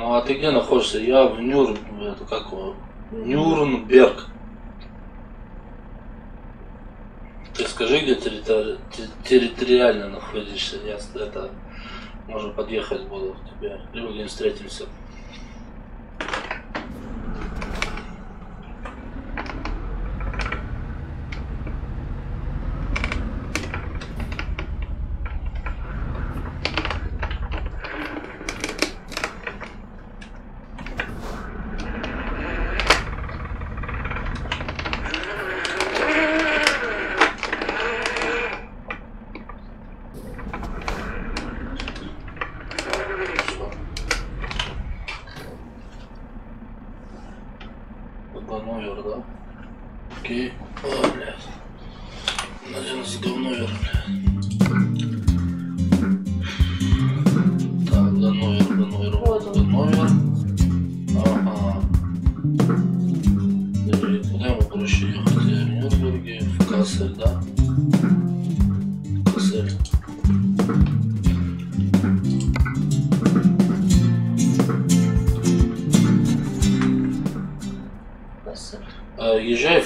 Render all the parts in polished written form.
Ну а ты где находишься? Я в Нюрнберг. Ты скажи, где территориально находишься. Я это можно подъехать буду к тебе. Либо где встретимся.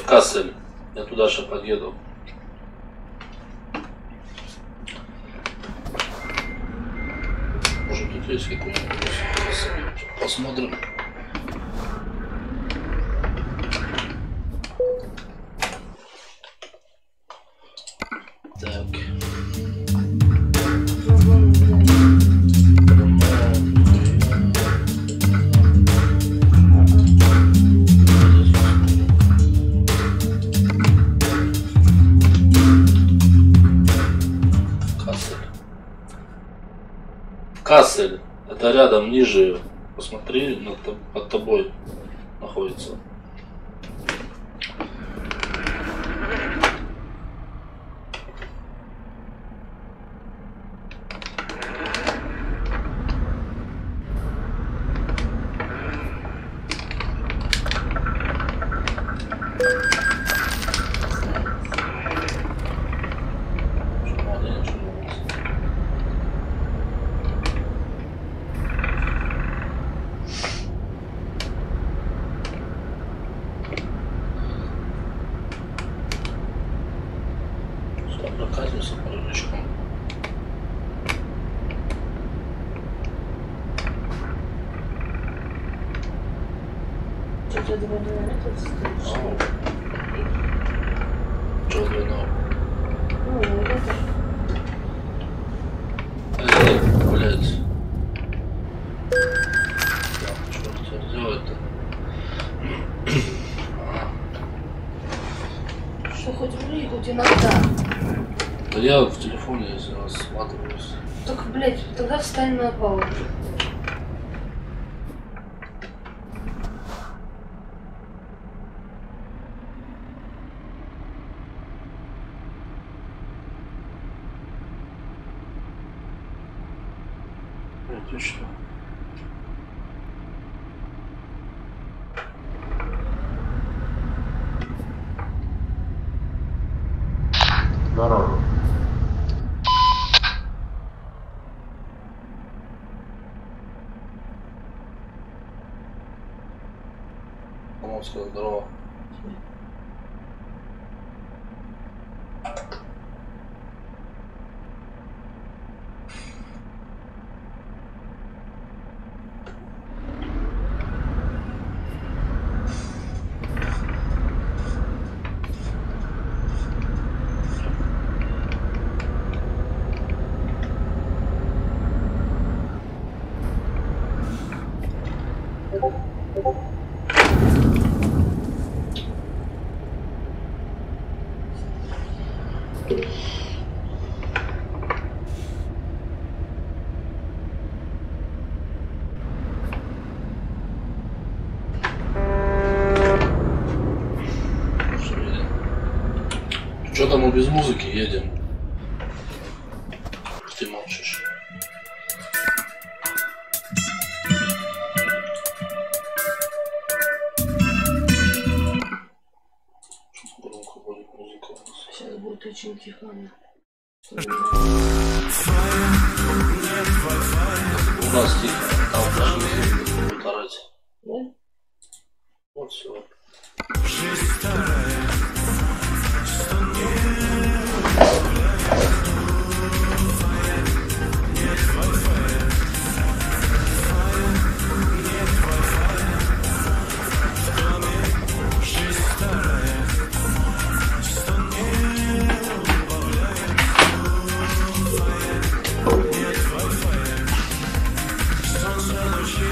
в Кассель. Я туда сейчас подъеду. Может тут есть какой-нибудь. Посмотрим. Так. Кассель. Это рядом, ниже. Посмотри, под тобой находится. Прокатимся парничком. Что-то двойной этот стоит? Что двойной? Ну, это. Это, блядь. Так, что теперь делать-то? Что хоть ври, хоть иногда. Да я в телефоне если рассматриваюсь. Так, блядь, тогда встань на паузу. Точно. Здорово. Он сказал здорово. Что там мы без музыки едем? Ты молчишь. Громко будет музыка у нас. Сейчас будет очень тихо. У нас тихо, там даже не будут орать. Да? Вот все.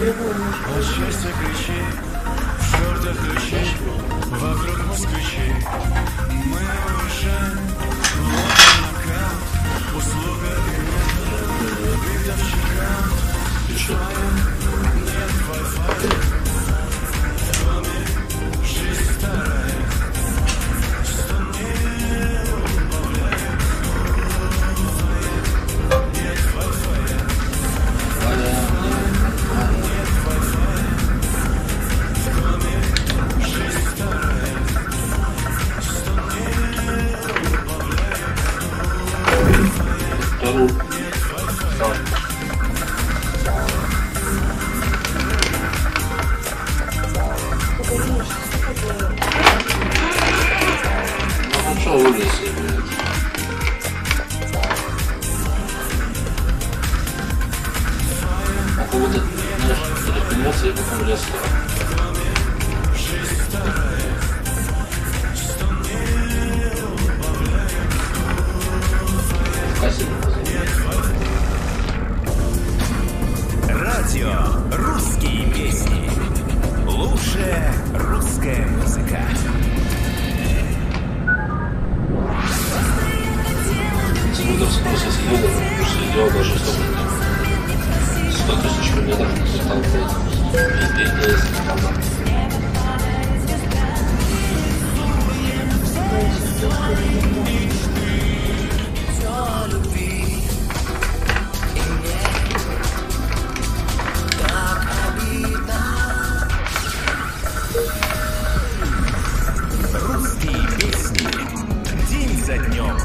От счастья кричи, в чертах ключи, вокруг москвичей. Мы уже ловим нокаут, услуга и битовщика. Нет Wi-Fi, в доме жизнь старая, что не убавляет. Нет Wi-Fi. какого-то перехлёстся и потом резко. Радио «Русские песни». Лучшая русская музыка. Секунда спроса съеда, потому что сделал даже 100 тысяч метров насчитал Русские песни. День за днем.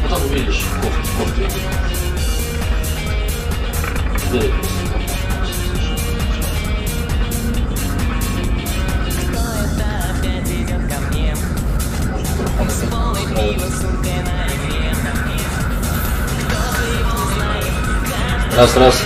Потом увидишь кофту. Раз.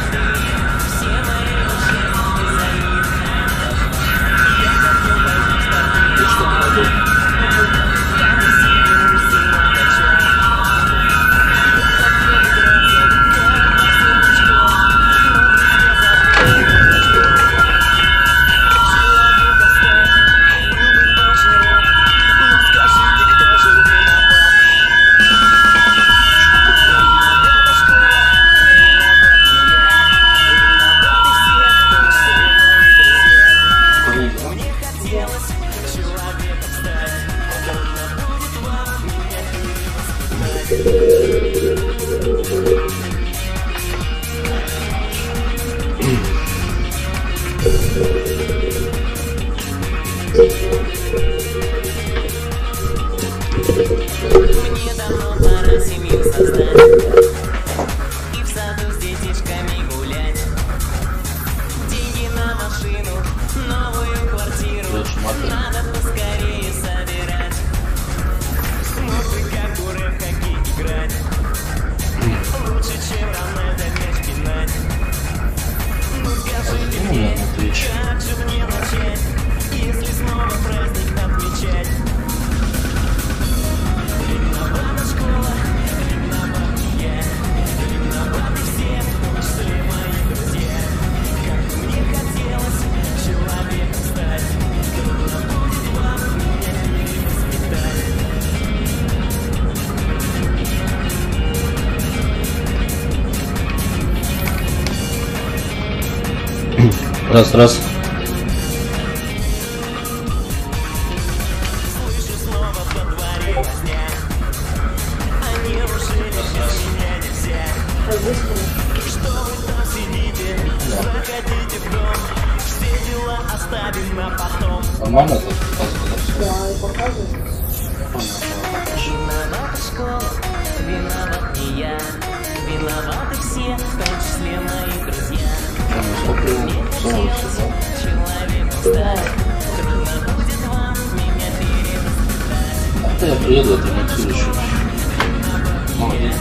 Мне давно пора семью создать и в саду с детишками гулять. Деньги на машину, новую квартиру надо поскорее собирать. Музыка, куры, в хоккей играть. Лучше, чем Рональдо мяч пинать. Ну скажи, как же мне начать, если снова праздник отмечать? Раз. Нормально это показывает? Да, и показывает. Виновата школа, виноват не я, виноваты все, в том числе мои друзья. Мне хотелось человеком стать, трудно будет вам меня перевоспитать. А я приеду, это мотивируешь. Молодец.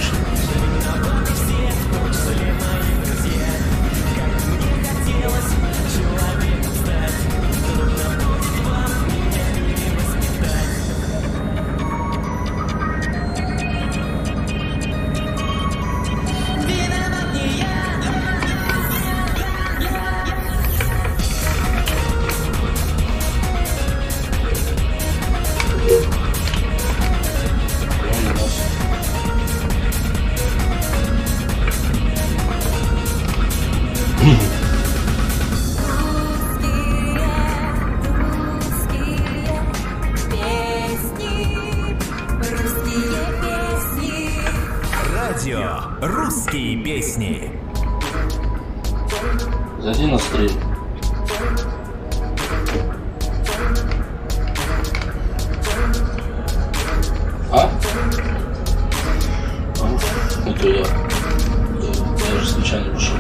Радио «Русские песни». Зайди на стрим. А? Это я. Я же случайно вышел.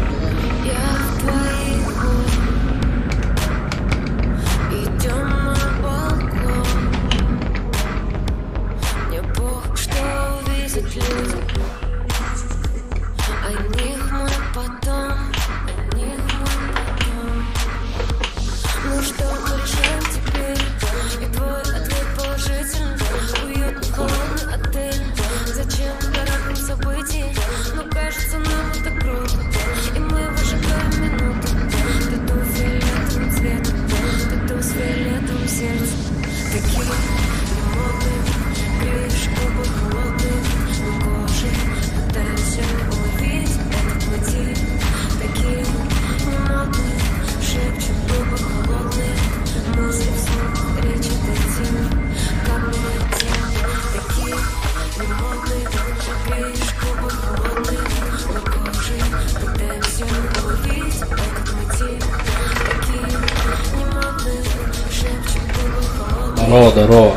Здорово, здорово.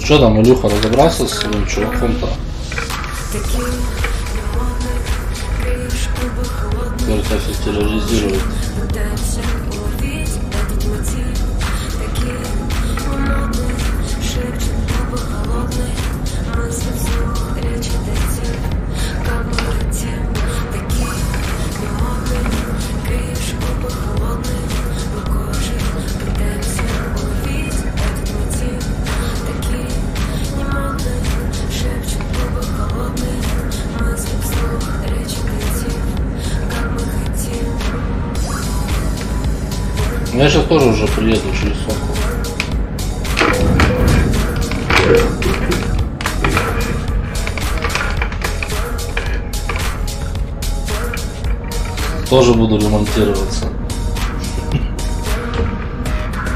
Что там, Илюха, разобрался с своим чуваком-то? Который тебя все терроризирует. Я сейчас тоже уже приеду через сотку. Тоже буду ремонтироваться.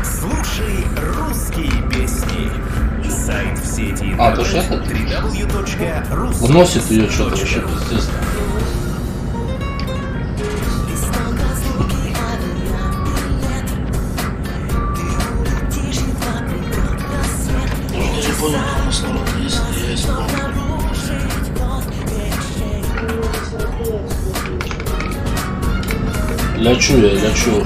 Слушай русские песни. Сайт в сети. А, то что это? Вносит ее что-то вообще пиздец. Лячу я, лячу.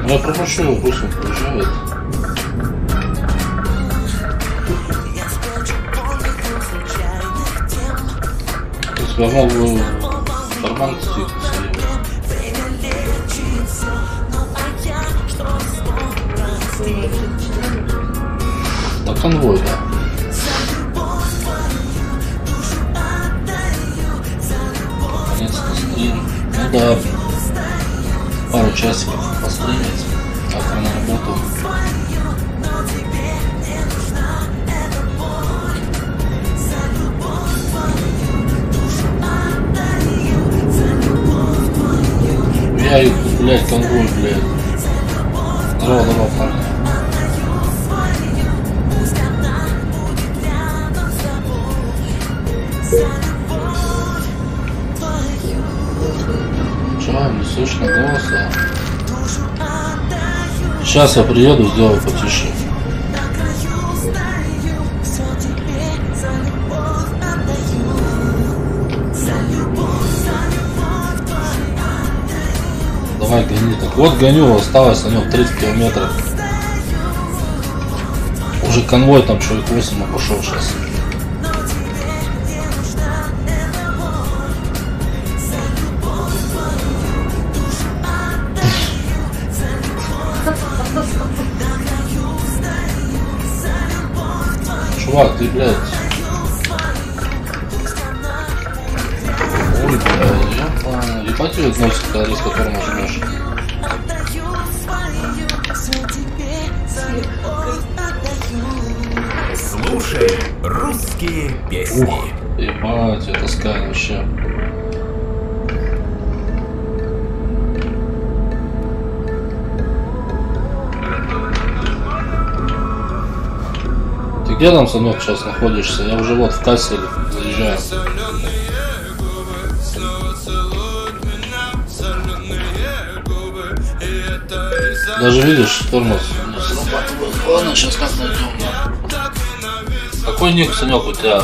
Я пропущу его, пусть он приезжает. То есть я мог бы карман стих посадить. На конвой, да. Наконец-то стрим. Ну да. Пару часиков постримить, завтра на работу. блядь, конвой, блядь. Здорово, здорово, парни. Чего, не слышно голоса? Сейчас я приеду, сделаю потише. Давай, гони. Так вот, гоню, осталось на нем 30 километров. Уже конвой там человек 8 пошел сейчас. Чувак, ты, блядь. Ой, блядь, ебать тебе относится, когда с которым нажмешь. Слушай русские песни. Ух, ебать, я таскаю вообще. Ты где там, Санек, сейчас находишься? Я уже вот в кассе заезжаю. Даже видишь, тормоз не срабатывает. Ладно, сейчас как найдем. Какой ник, Санек, у тебя?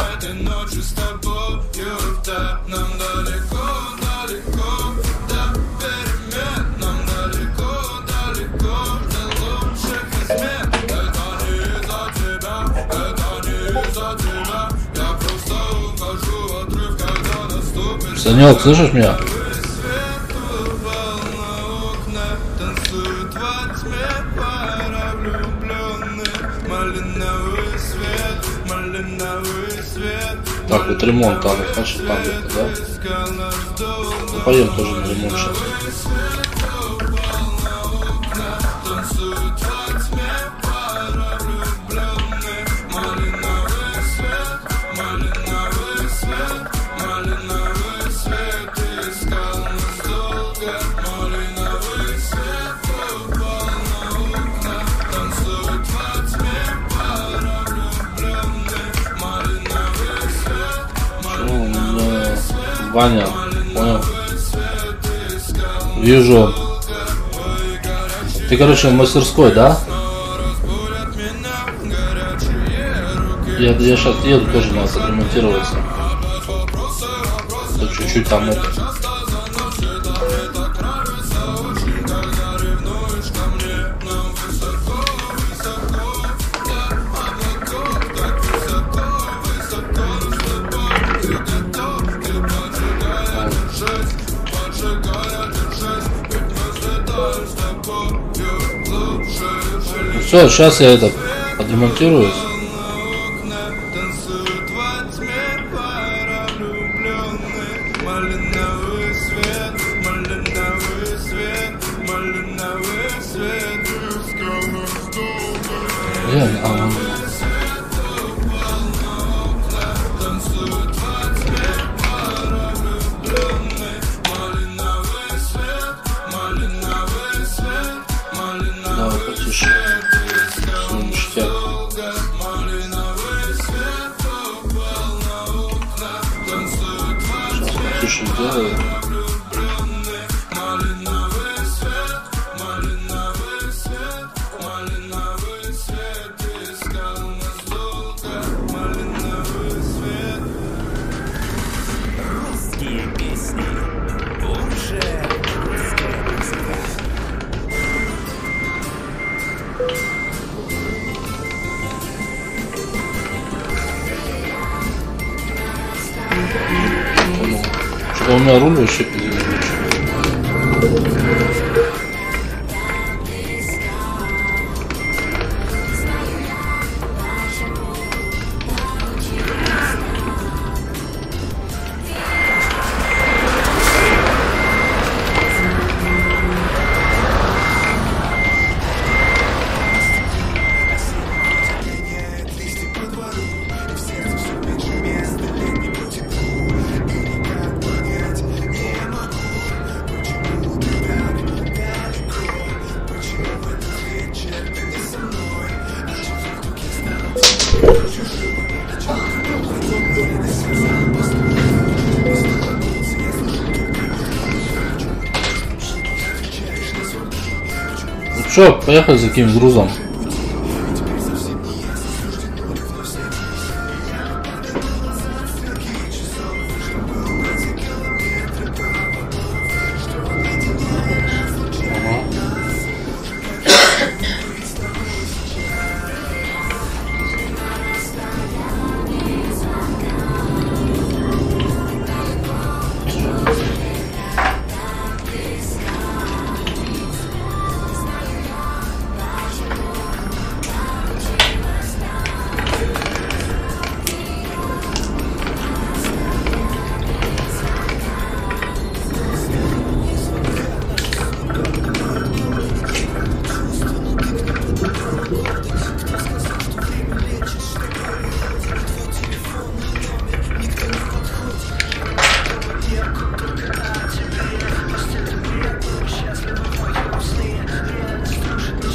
Санек, слышишь меня? Так, вот ремонт там, значит, там где-то, да? Ну, поем тоже на ремонт сейчас. Ваня, понял? Вижу. Ты, короче, в мастерской, да? Я сейчас еду, тоже надо отремонтироваться. Тут чуть-чуть там это. Все, сейчас я это подремонтируюсь. Давай потише. Все, ништяк. Сейчас потише сделаю. Русские песни. Лучшая русская музыка. Понял. Что-то у меня руль вообще пиздец. Ну что, поехали за каким грузом?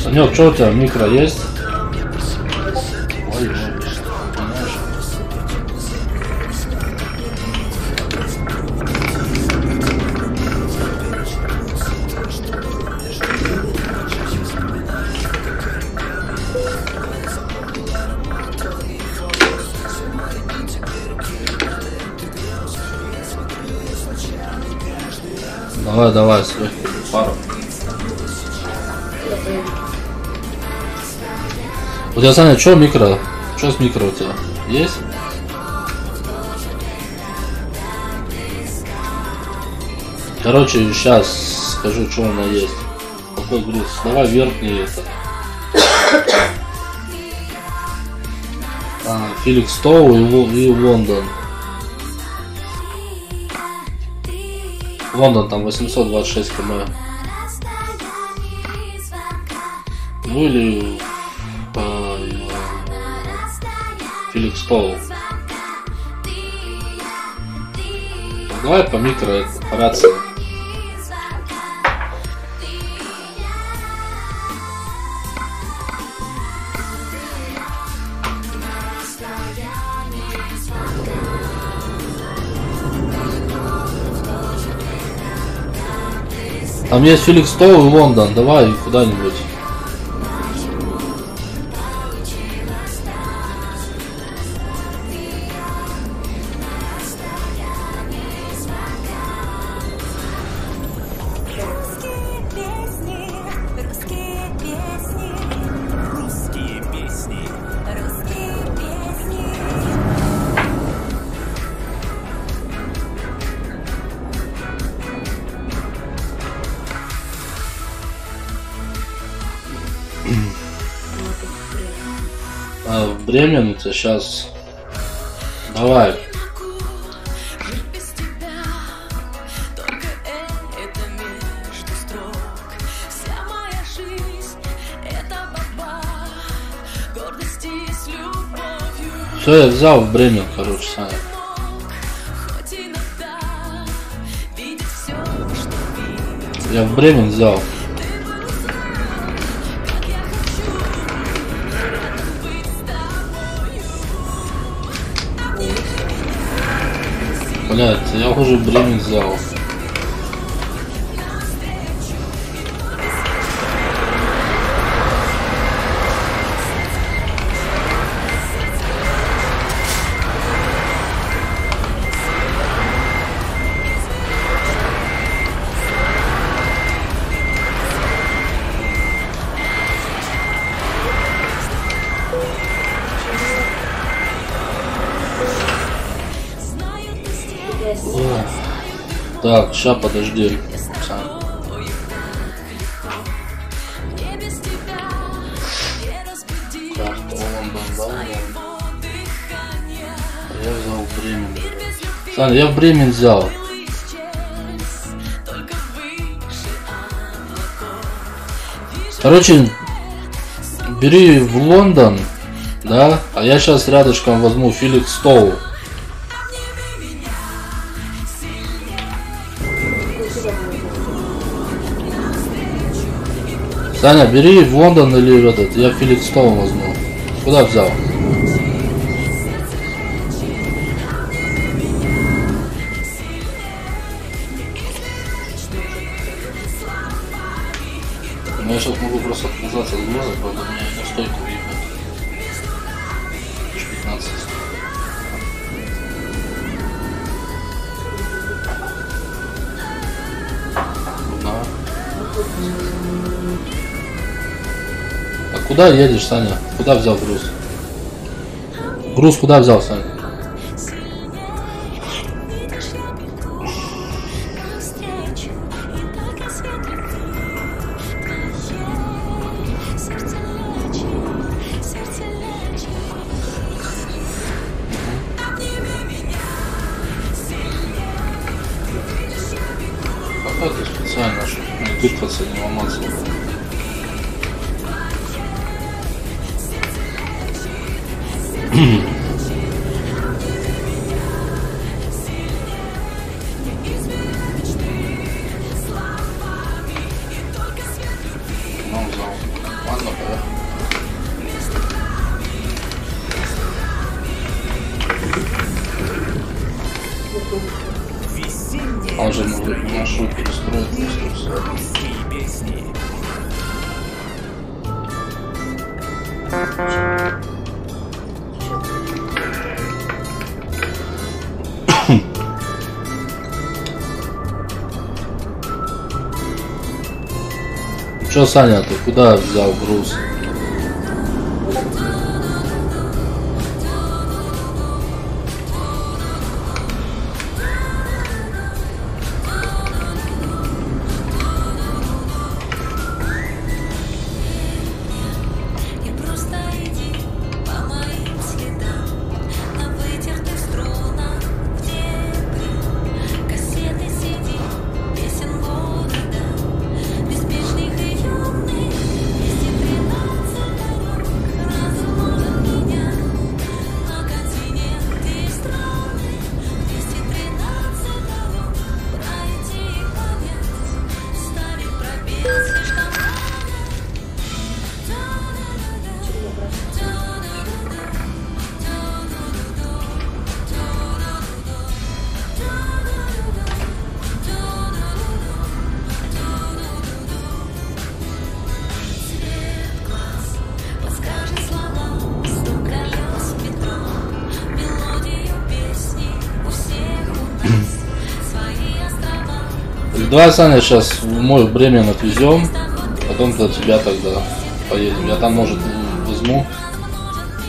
Санек, что у тебя, микро есть? Ой, давай, давай, с легким паром. У тебя, Саня, что микро? Что с микро у тебя? Есть? Короче, сейчас скажу, что у меня есть. Какой груз? Давай верхний это. Феликс Стоу и Лондон. Лондон там 826 км. Ну или Феликс Стоу. Давай по микро, по рации. Там есть Феликс Стоу и Лондон, давай куда-нибудь. В Бремен-то сейчас. Давай. Все, я взял в Бремен, короче, Саня. Я в Бремен взял. Блять, я уже Бремен взял. Так, ща подожди. Карту Лондон. Я взял Бремен. Саня, я в Бремен взял. Короче, бери в Лондон, да, а я сейчас рядышком возьму Феликс Стоу. Саня, бери в Лондон или в этот, я Феликс Стоу возьму. Куда взял? Но я сейчас могу просто отказаться от груза, правда мне на стойку въехать. 15. Да. А куда едешь, Саня? Куда взял груз? Груз куда взял, Саня? Это специально, чтобы не тыкаться, не ломаться. Ладно, поехали. Он же маршрут перестроит просто все. Русские песни. Чё, Саня, ты куда взял груз? Давай, Саня, сейчас в мой Бремен отвезем, потом до тебя тогда поедем. Я там, может, возьму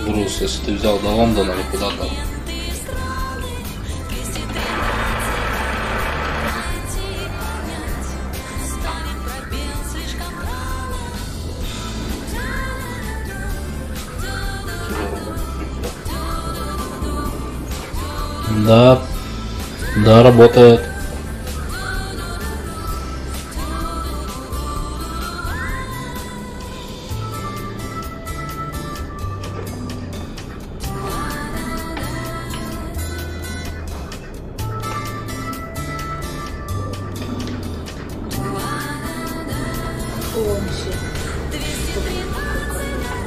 груз, если ты взял до Лондона или куда-то. Да, да, работает.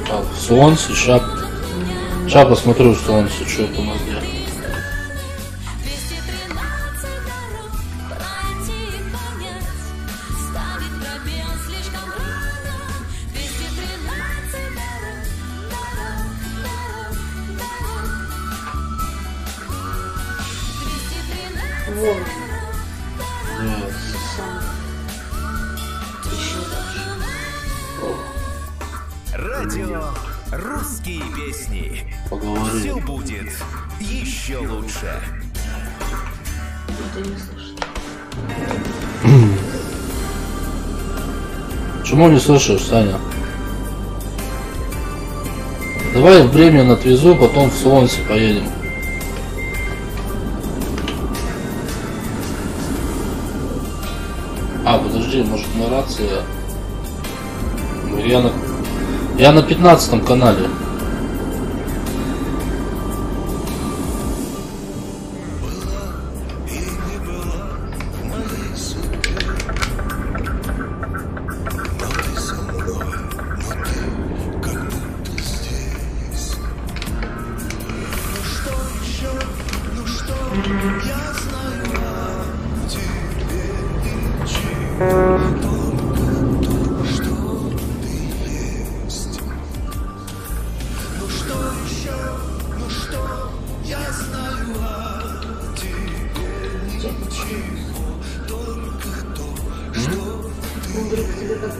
Так, в Солнце, сейчас посмотрю в Солнце, что это у нас где. Вот. Yes. Еще дальше. Радио «Русские песни». Поговорили. Все будет еще лучше. Это не слышно. Почему не слышишь, Саня? Давай в Бремен отвезу, потом в Солнце поедем. А, подожди, может на рация? Я на 15-м канале.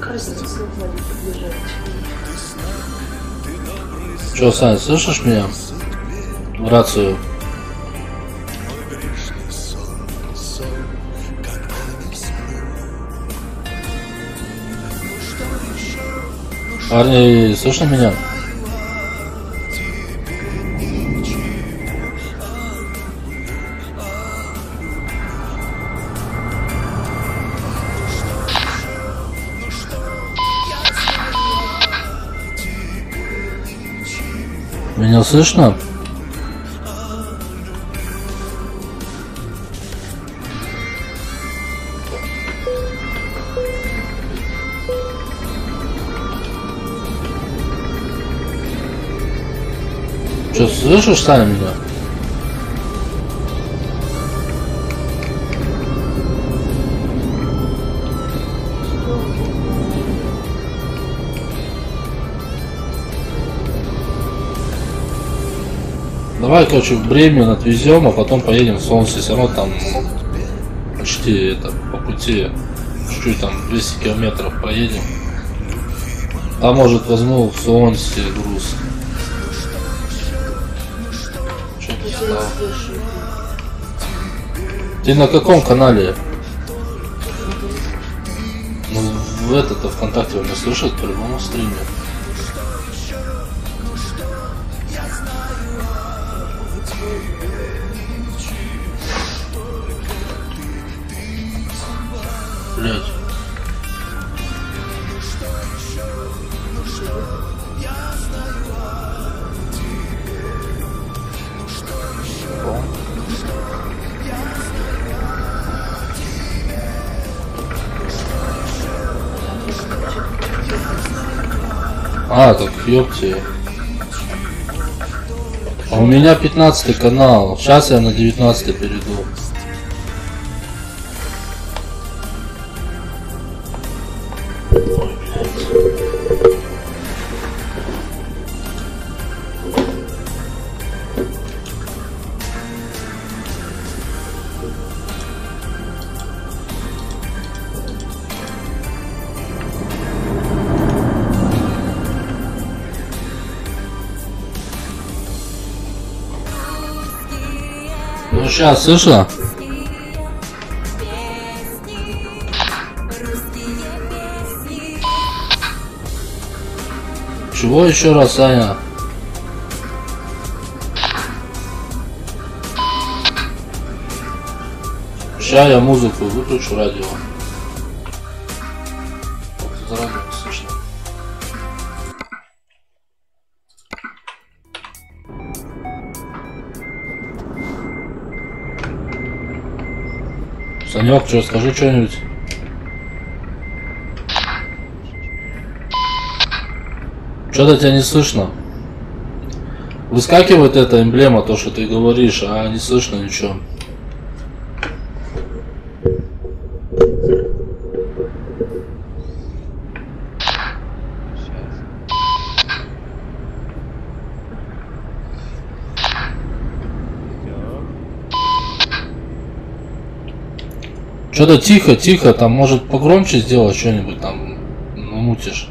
разница, Владик, бежать. Чё, Сань, слышишь меня? В рацию. Парни, слышно меня? Меня слышно? Что, слышишь, Саня, меня? Давай, короче, в Бремен отвезем, а потом поедем в Солнце. Все равно там почти это по пути чуть-чуть там 200 километров поедем. А может возьму в Солнце груз. Что ты стал? Ты на каком канале? Ну, в этот-то ВКонтакте вы меня слышат по любому стриме. Блять. А, так ёпти. А у меня 15 канал. Сейчас я на 19 перейду. Ну сейчас, слышно? Чего еще раз, Саня? Сейчас я музыку выключу, радио. Вот радио слышно. Санек, что, скажи что-нибудь? Что-то тебя не слышно. Выскакивает эта эмблема, то, что ты говоришь, а не слышно ничего. Что-то тихо, тихо, там может погромче сделать что-нибудь там, намутишь.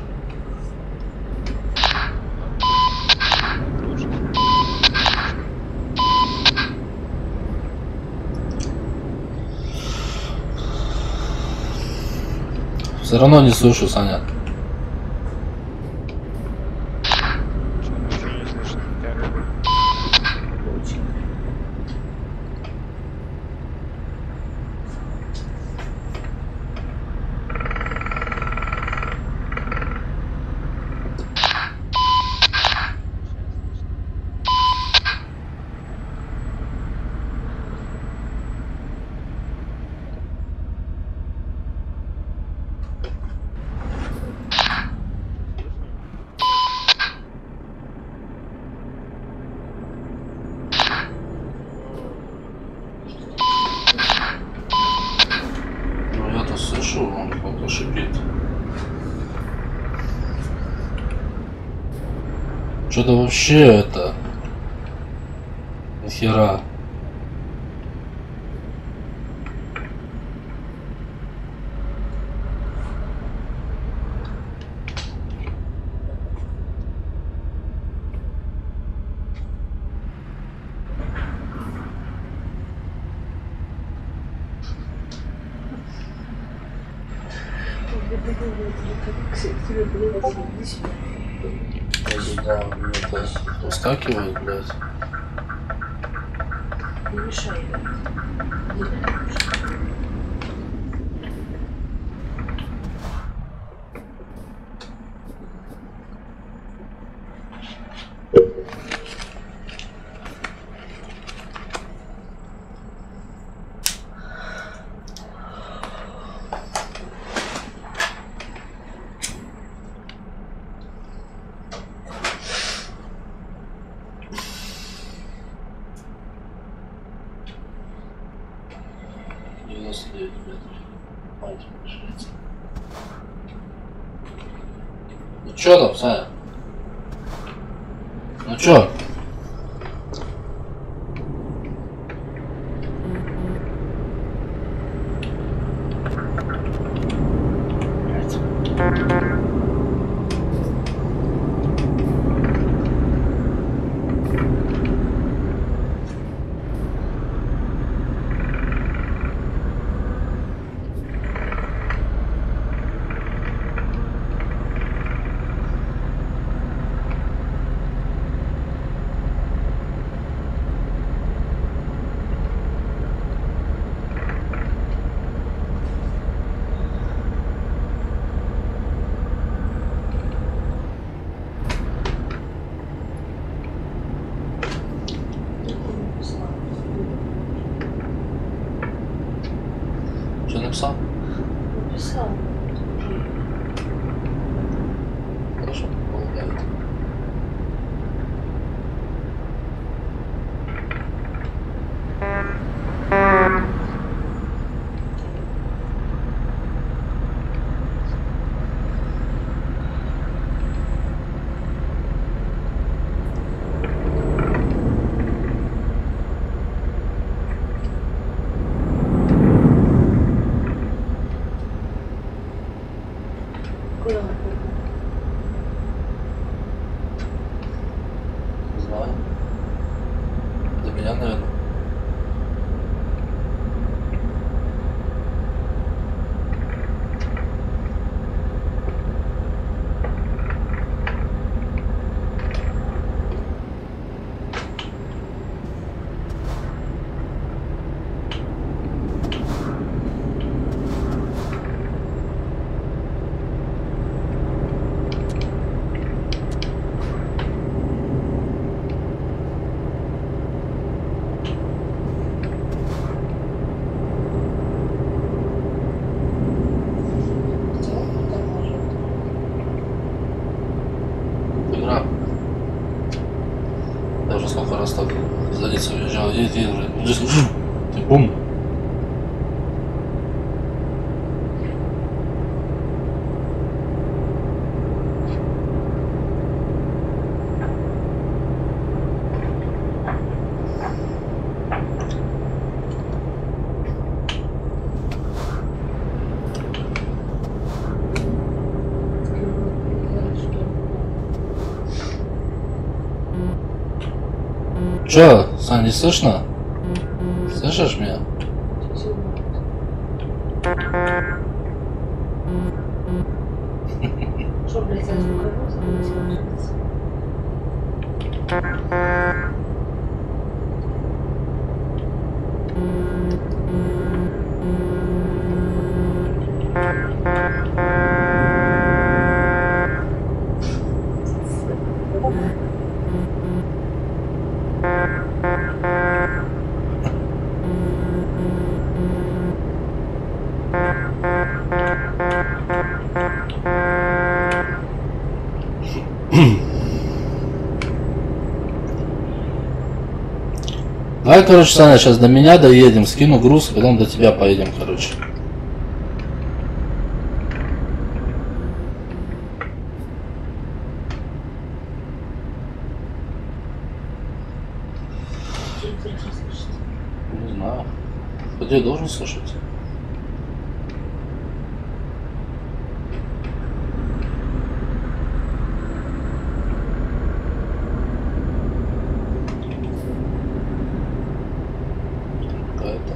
Все равно не слышу, Саня. Слышу, он как-то шипит. Что-то вообще это... Нахера. Как к тебе было, иди сюда. Да, мне это выскакивает, блядь. Не мешай, блядь. Не мешай. Ну чё там, Саня? Ну чё? Что написал? Написал. Хорошо, помогает. Куда он? Не знаю. До меня, наверное. Игра. Я уже сколько раз так задница уезжал, едет, ты бум. Чё, Сань, не слышно? Слышишь меня? Что, блядь, я звуковой Давай, короче, Саня, сейчас до меня доедем, скину груз, и потом до тебя поедем, короче. Не знаю. По тебе должен слушать. Какая-то.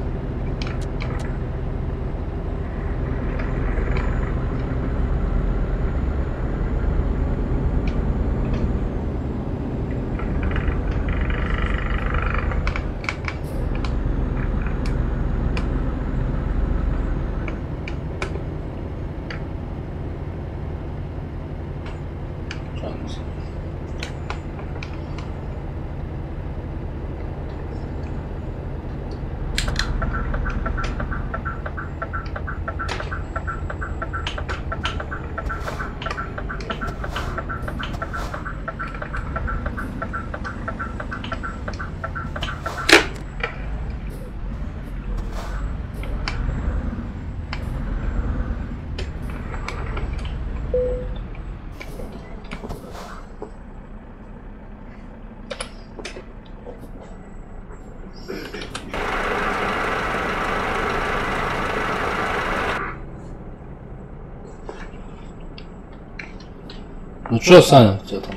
Ну чё, Саня, у тебя там?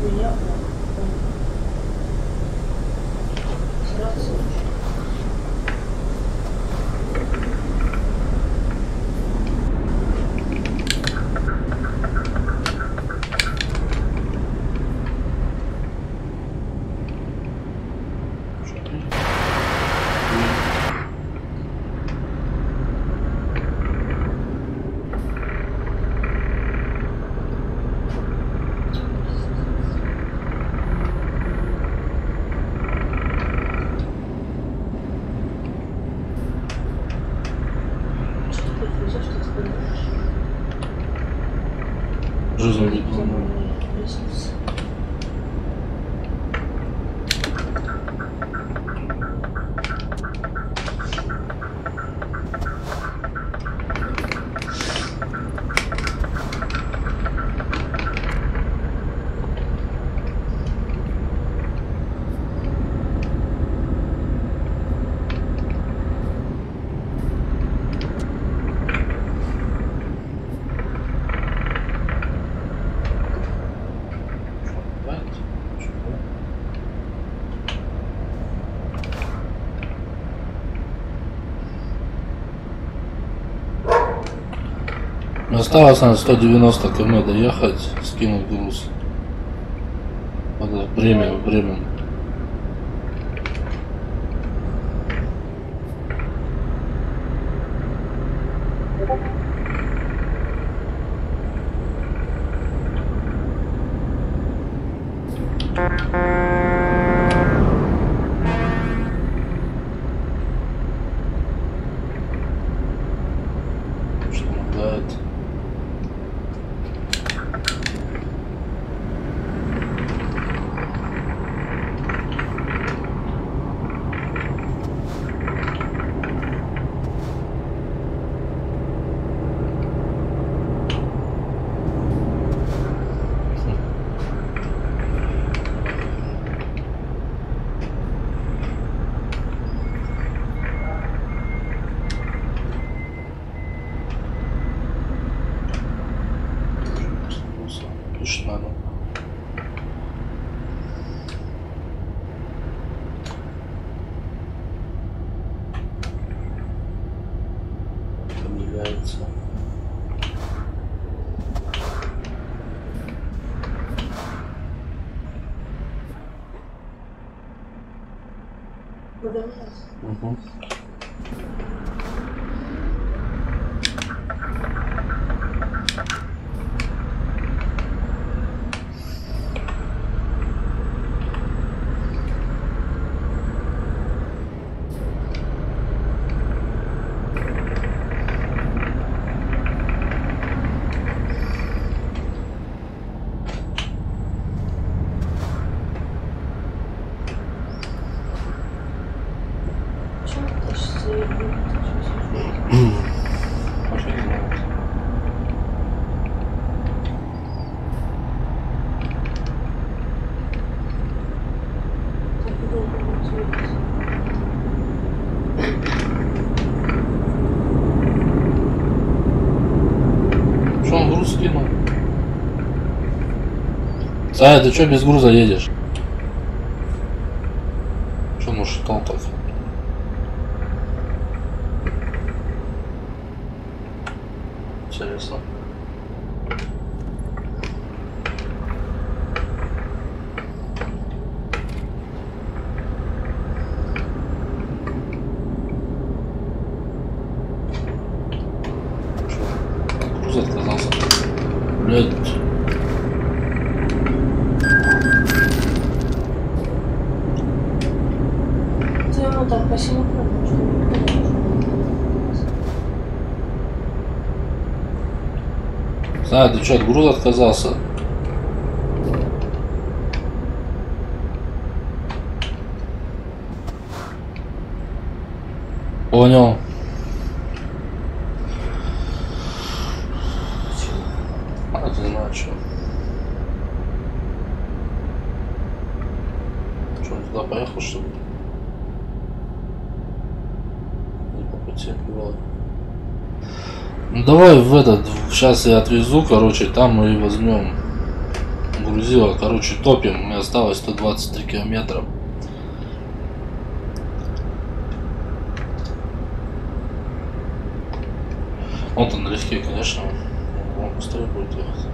Меня сразу. Что ты произойдет, что ты говоришь? Жизнь видно. Лестница. Осталось на 190 км доехать, скинуть груз. Вот Бремен. Что лагает. Пишет надо. Подвигается. Выдавляется. Угу. Почему ты тащишься и так долго получилось? Что он груз скинул? Саня, ты что без груза едешь? Что можешь толкать? Интересно. Груз отказался. Блядь. Ты ему так посинхронно, что никто не может. Саня, ты что, от груза отказался? О, Понял. А, ты не знаю, что. Что, он туда поехал, что ли? Не по пути было. Ну давай в этот, сейчас я отвезу, короче, там мы и возьмем грузило, короче, топим, у меня осталось 123 километра. Вот он налегке, конечно, он быстрее будет ехать.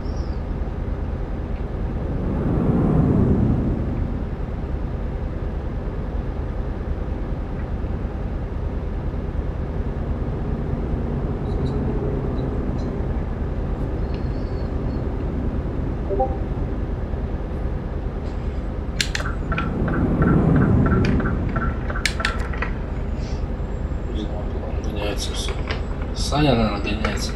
Все. Саня, наверное, гоняется.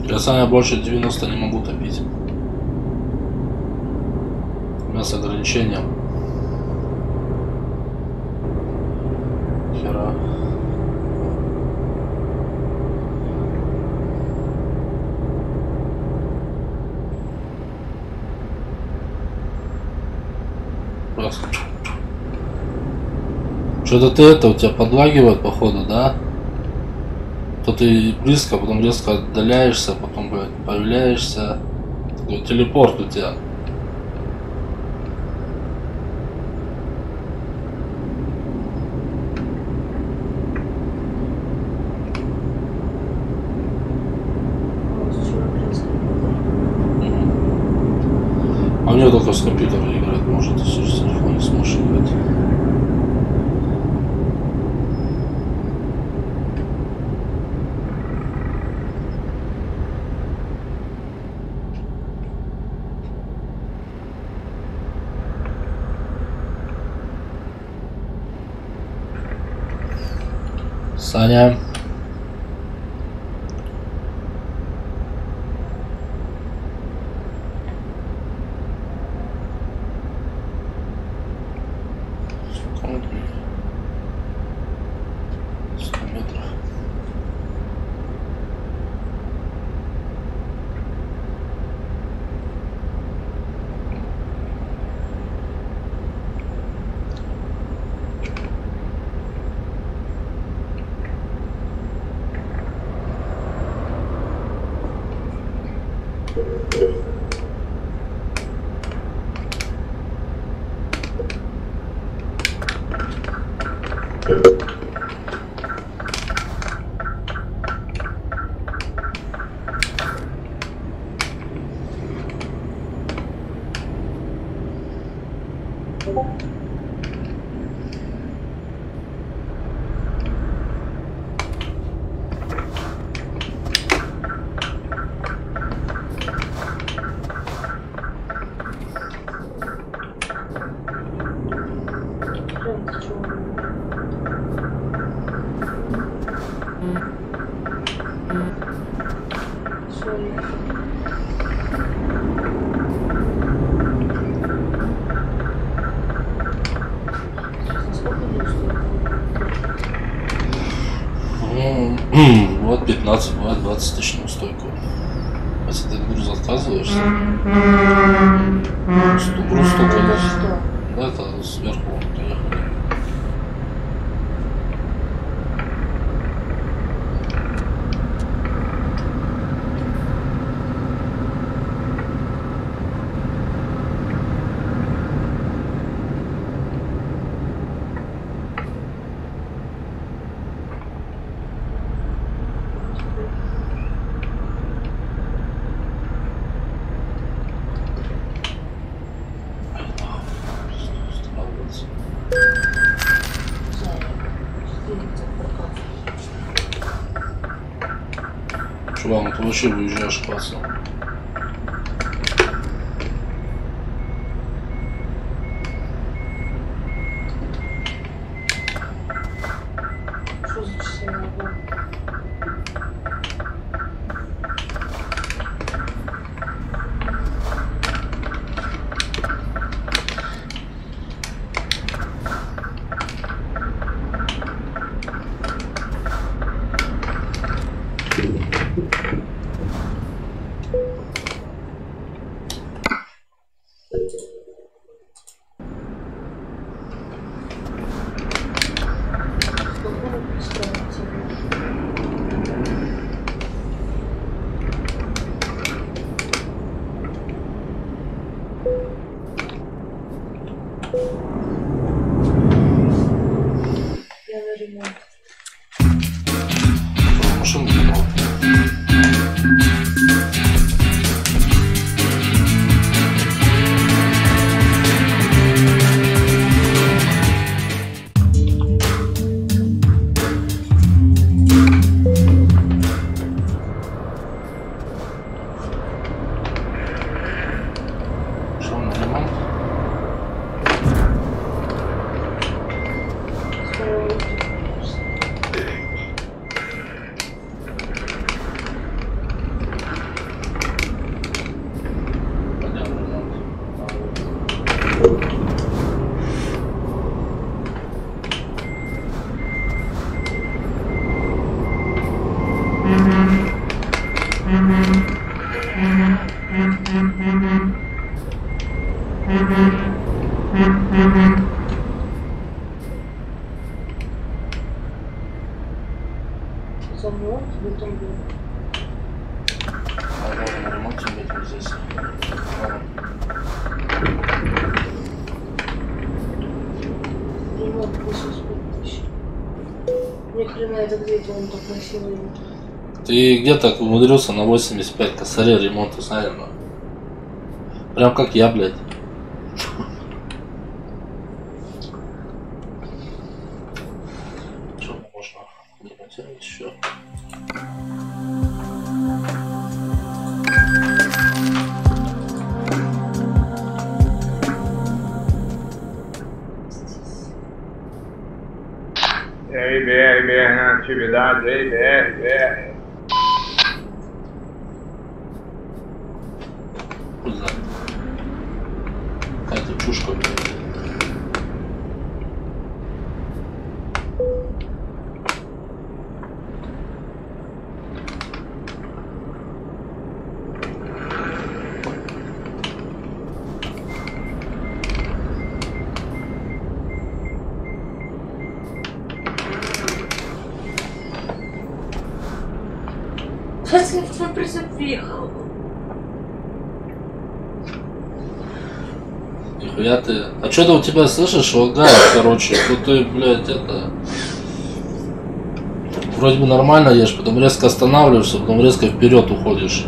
Я Саня больше 90 не могу топить. У меня с ограничением. Хера. Что-то ты это, у тебя подлагивает, походу, да? То ты близко, потом резко отдаляешься, потом, блядь, появляешься. Такой телепорт у тебя. А у него только с компьютера играть может, если с телефона не сможешь играть. Саня. Сколько? 100 метров. Вот 15, бывает 20 тысяч на стойку. Если ты груз отказываешься, груз столько есть. Да, это сверху приехали. Чувак, ну ты вообще выезжаешь классно. Что за часы надо? Я на ремонт. Машину забрал. Что на ремонт? Скоро уйду. Понятно, ремонт. Замок, бетон был. А можно на ремонте метим здесь. Ладно. Ремонт 85 тысяч. Ни хрена это где-то он так носил его. Ты где так умудрился на 85 косарей ремонта, наверное? Прям как я, блядь. Что можно ремонтировать еще? BR, atividade aí, BR. Хуй знает. Какая-то чушка, блядь. Сейчас я в твой прицеп въехал. Нихуя ты. А что-то у тебя, слышишь, лагает, короче. Тут ты, блядь, это. Вроде бы нормально едешь, потом резко останавливаешься, потом резко вперед уходишь.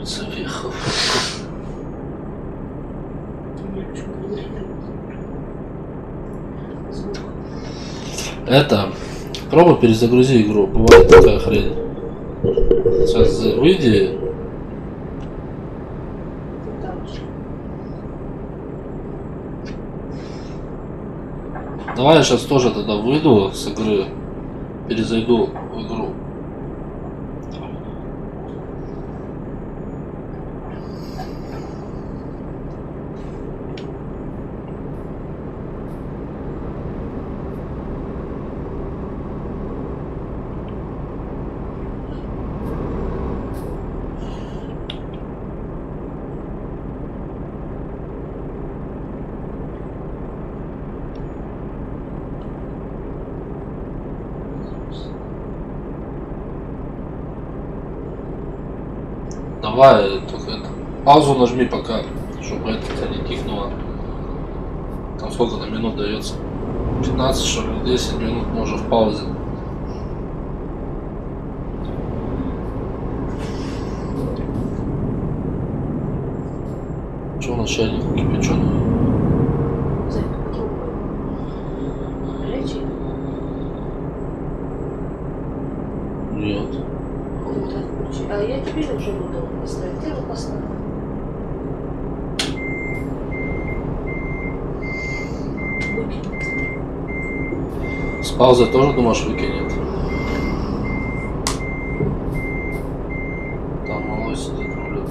Заехал. Это. Пробуй перезагрузи игру. Бывает такая хрень. Сейчас выйди. Давай я сейчас тоже тогда выйду с игры. Перезайду в игру. Давай, только это. Паузу нажми пока, чтобы это тебя не кикнуло. Там сколько на минут дается? 15, что ли, 10 минут можно в паузе. Что у нас чайник кипяченый. Зайка, попробуй. Горячий? Нет. Вот так включи. А я тебе уже буду поставить. Ты его поставь. Выкинуть. С паузы тоже думаешь выкинет? Там малой сидит, рулет.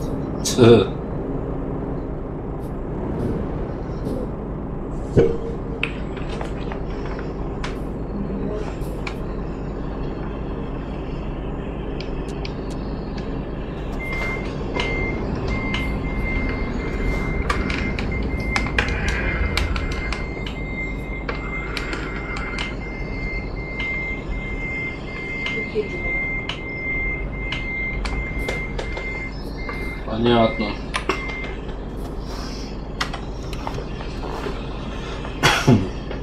Понятно.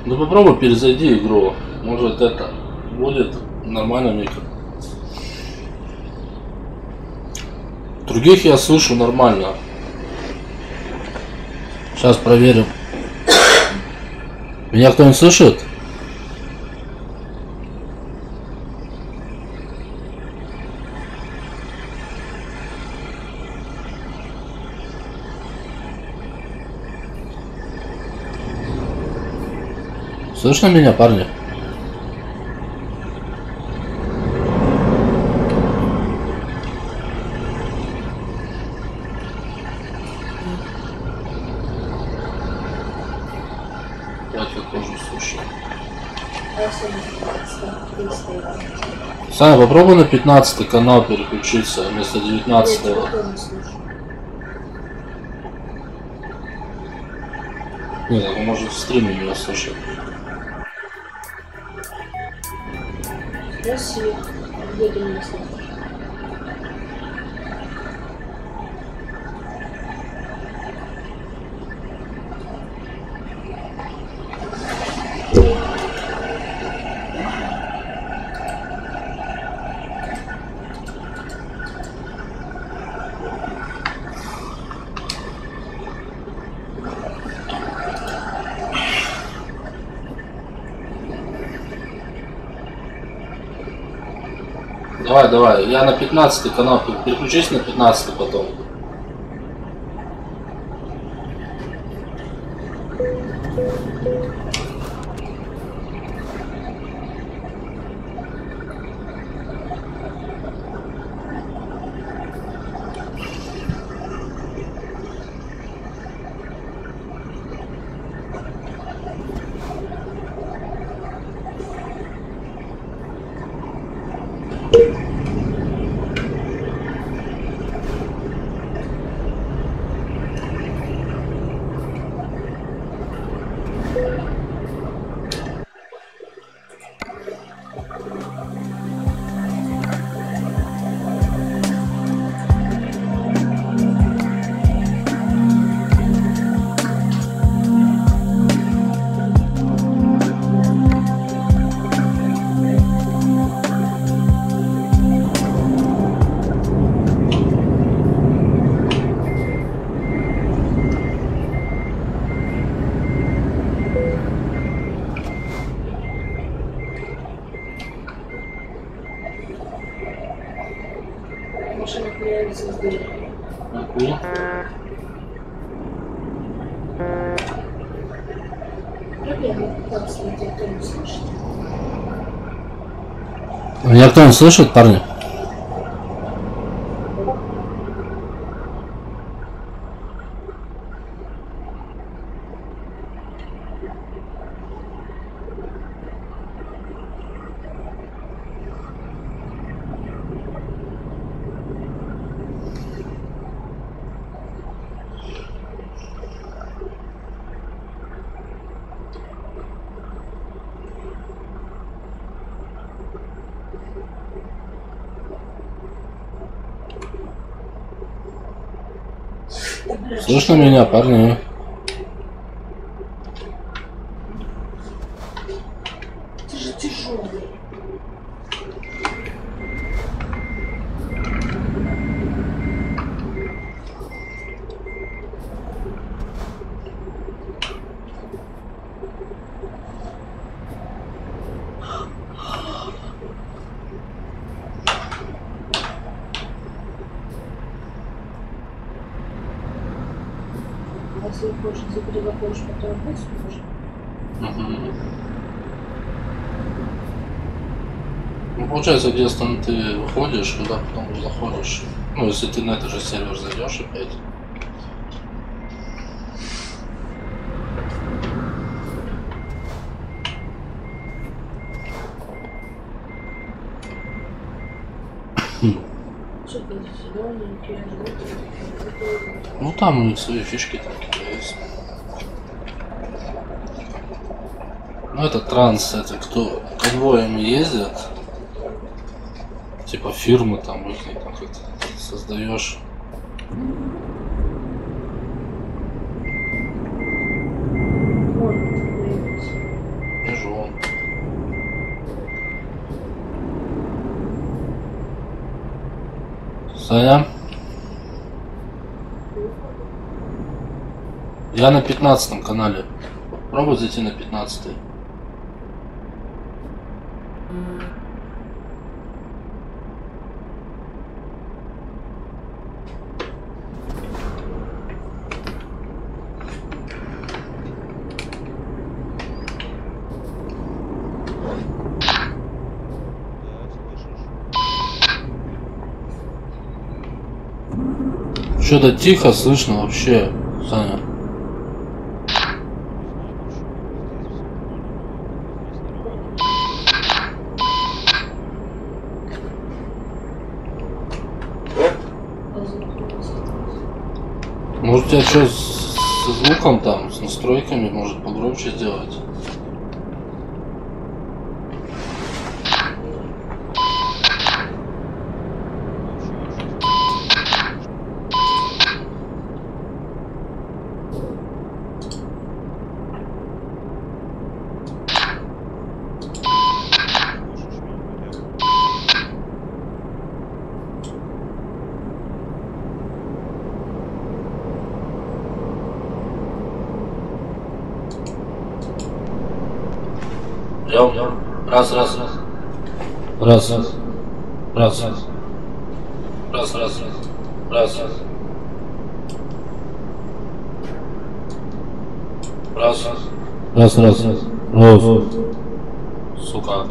Ну попробуй перезайди игру. Может это будет нормально, мне кажется. Других я слышу нормально. Сейчас проверим. Меня кто-нибудь слышит? Слышно меня, парни? Я тебя тоже слышу. Саня, попробуй на 15 канал переключиться вместо 19. Нет, он может в стриме меня слушать. Красиво. Где ты меня слышишь? Давай, я на 15 канал, переключись на 15 потом. Машина появится из двери. Окей. Проблема, там смотрите, кто не слышит. Меня кто-нибудь слышит, парни? Слышно меня, парни? Ты же тяжелый. если хочешь, ты переводишь, потом опять сможешь. Ну, получается, где ты выходишь, туда потом заходишь. Ну, если ты на этот же сервер зайдешь опять. Что это зелененькие, желтые? Ну, там у них свои фишки такие есть. Ну, это транс, это кто конвоями ездит. Типа фирмы там их там как-то создаешь. Вижу он. Саня? Я на 15 канале. Попробуй зайти на 15. Что-то тихо слышно вообще, Саня. Может, у тебя что со звуком там, с настройками, может погромче сделать? Раз. Раз. Сука.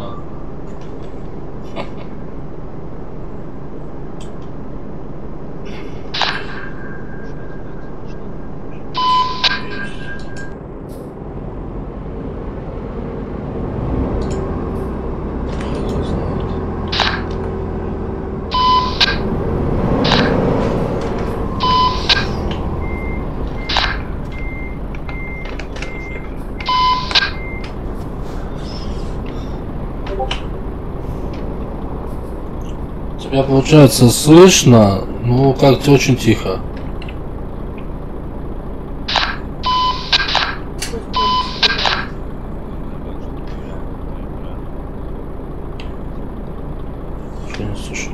Тебя получается слышно, ну как-то очень тихо. Что не слышу?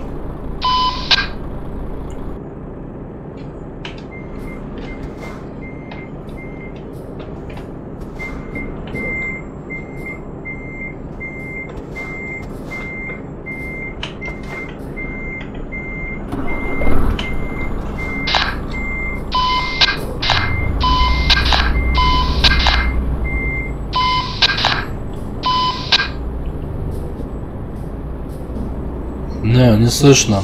Не слышно.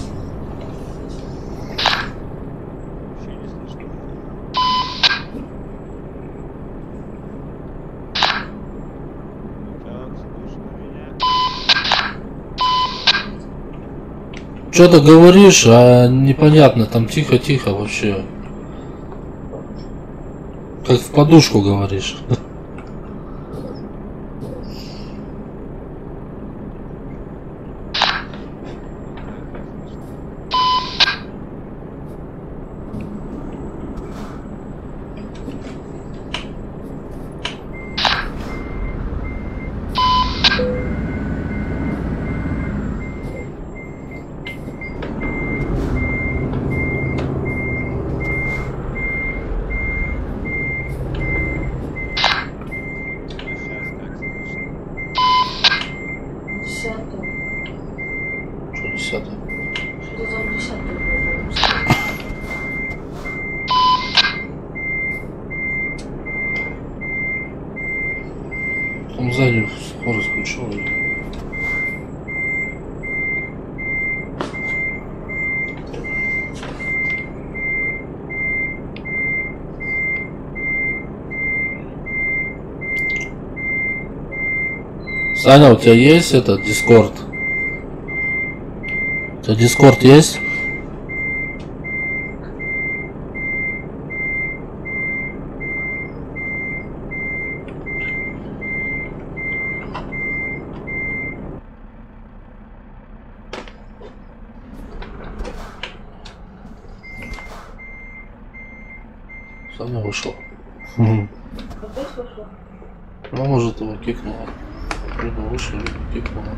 Что-то говоришь, а непонятно, там тихо-тихо вообще. Как в подушку говоришь. заднюю скорость включил. Саня, у тебя есть этот Discord? У тебя Discord есть? Саня вышел. Опять вышла? Ну, может, его кикнуло. Либо вышел, либо кикнуло.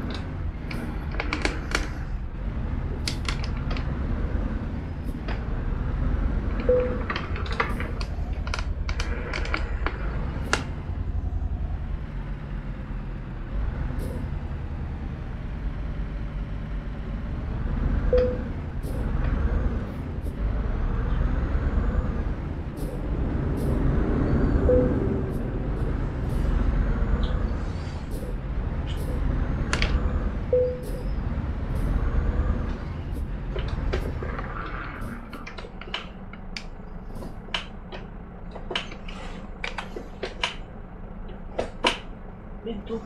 Иду.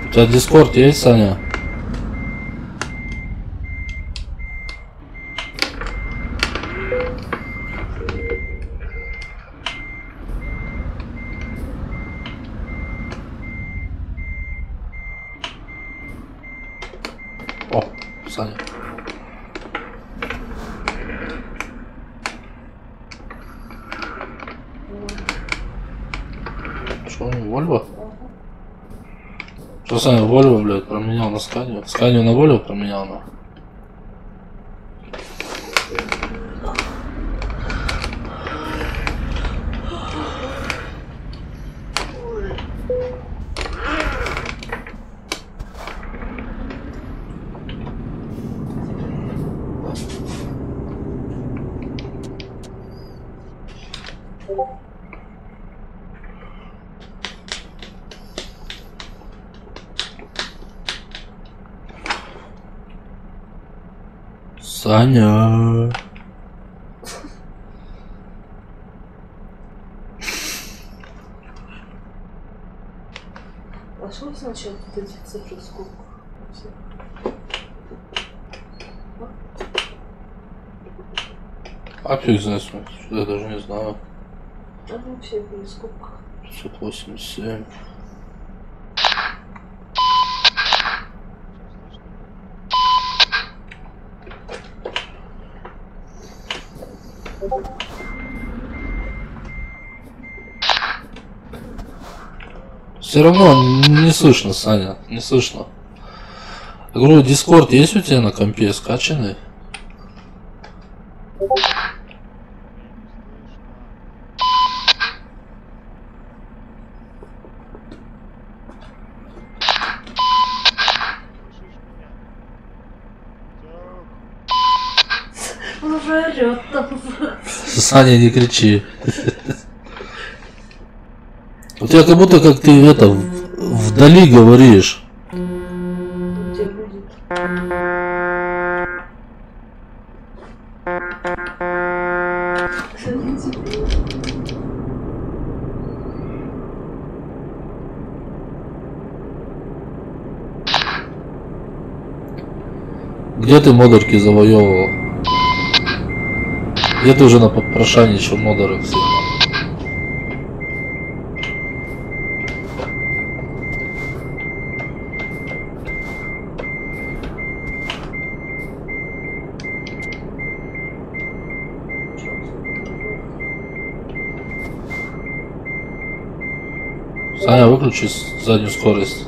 У тебя Discord есть, Саня? О, Саня. Что, Вольво? Что, Саня, Вольво, блядь, променял на Сканию? Сканию на Вольво променял на? Саня. А что значит вот эти цифры сколько? А фиг знает, я даже не знаю. А ну все были сколько? 587. Все равно не слышно, Саня, не слышно. Я говорю, Discord есть у тебя на компе скачанный? Он уже орёт там. Саня, не кричи. У тебя как будто как ты это вдали говоришь. Где будет? Где ты модерки завоевывал? Где ты уже на попрошайничал модерок все? Саня, выключи заднюю скорость.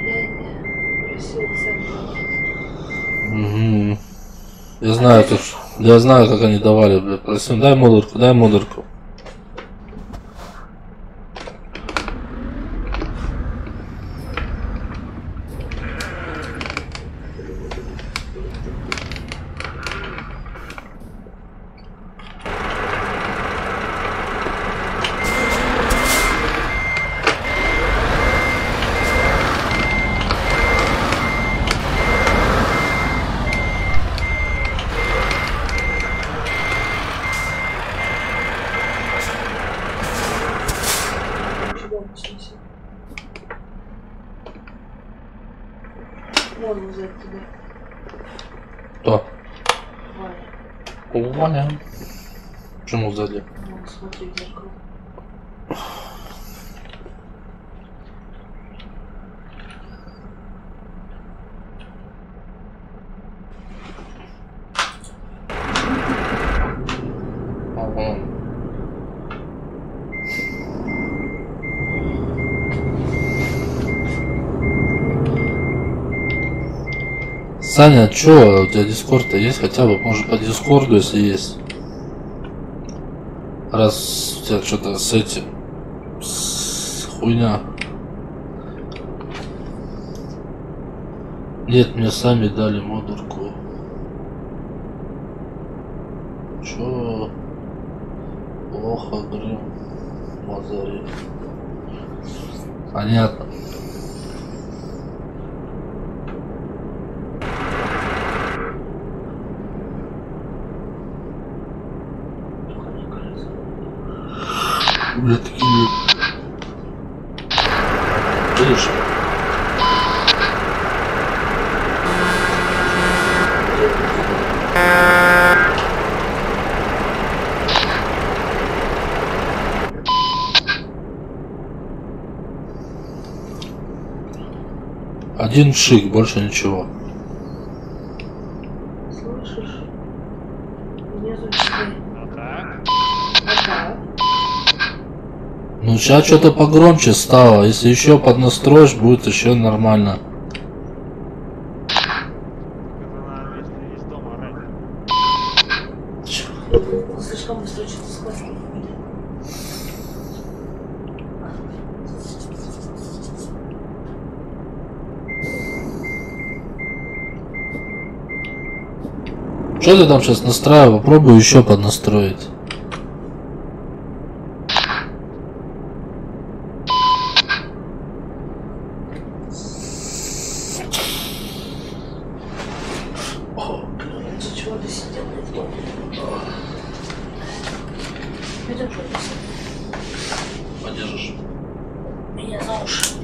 Я Я знаю, как они давали, блядь. Просим, дай модульку, дай модульку. Вон взять тебя. Кто? Ваня. Ваня. Почему сзади? Вон, смотри в зеркало. Ага. Саня, чё, у тебя дискорд-то есть хотя бы? Может по дискорду, если есть? Раз у тебя что-то с этим... С хуйня. Нет, мне сами дали модульку. Чё? Плохо, Грым. Мазари. Понятно. Бля, такие... Видишь? Один шик, больше ничего. Слышишь? Внизу тебе. Ну так. Ага. Ну сейчас что-то погромче стало. Если еще поднастроишь, будет еще нормально. Это надо из дома орать. Слишком быстро что-то сказал. Что ты там сейчас настраивал? Попробуй еще поднастроить. Из-за чего ты сидел в доме? Пойдем подписать. Подержишь. Меня за уши.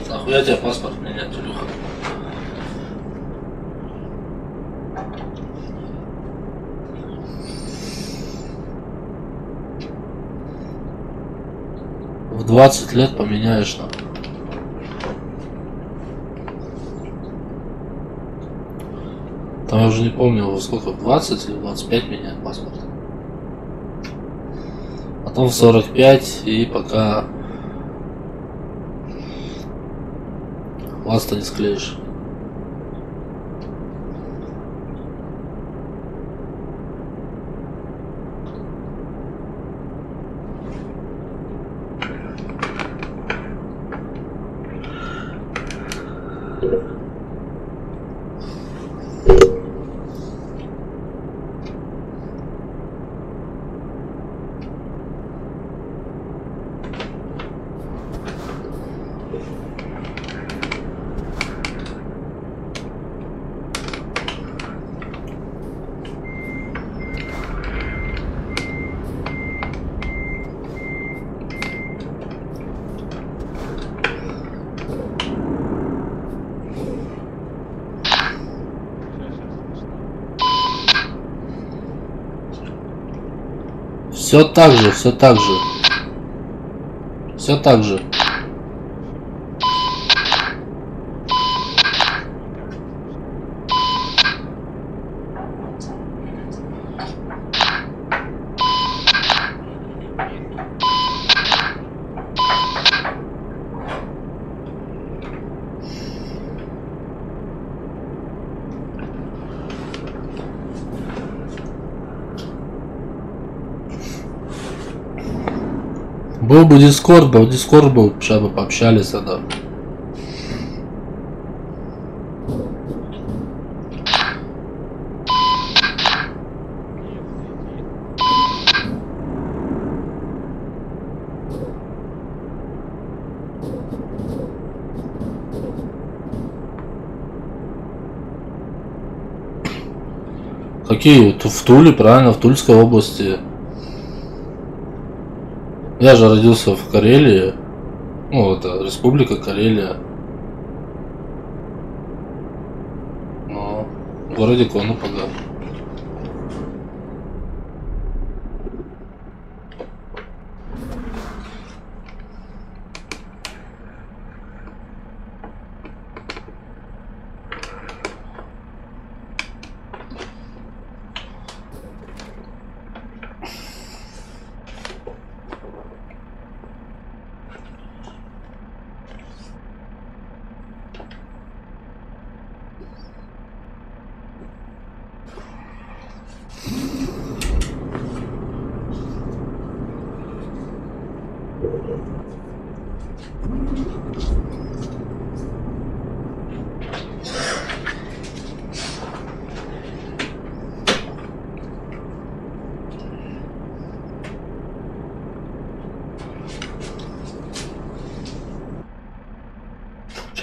Нахуя тебе паспорт менять, Илюха? В 20 лет поменяешь, нахуй. Там я уже не помню, во сколько, в 20 или 25 меняет паспорт. Потом в 45 и пока ласта не склеишь. Все так же, все так же. Все так же. Был бы Дискорд, сейчас бы пообщались тогда. Какие? В Туле, правильно, в Тульской области. Я же родился в Карелии. Ну, это Республика Карелия. Ну, в городе Конопога.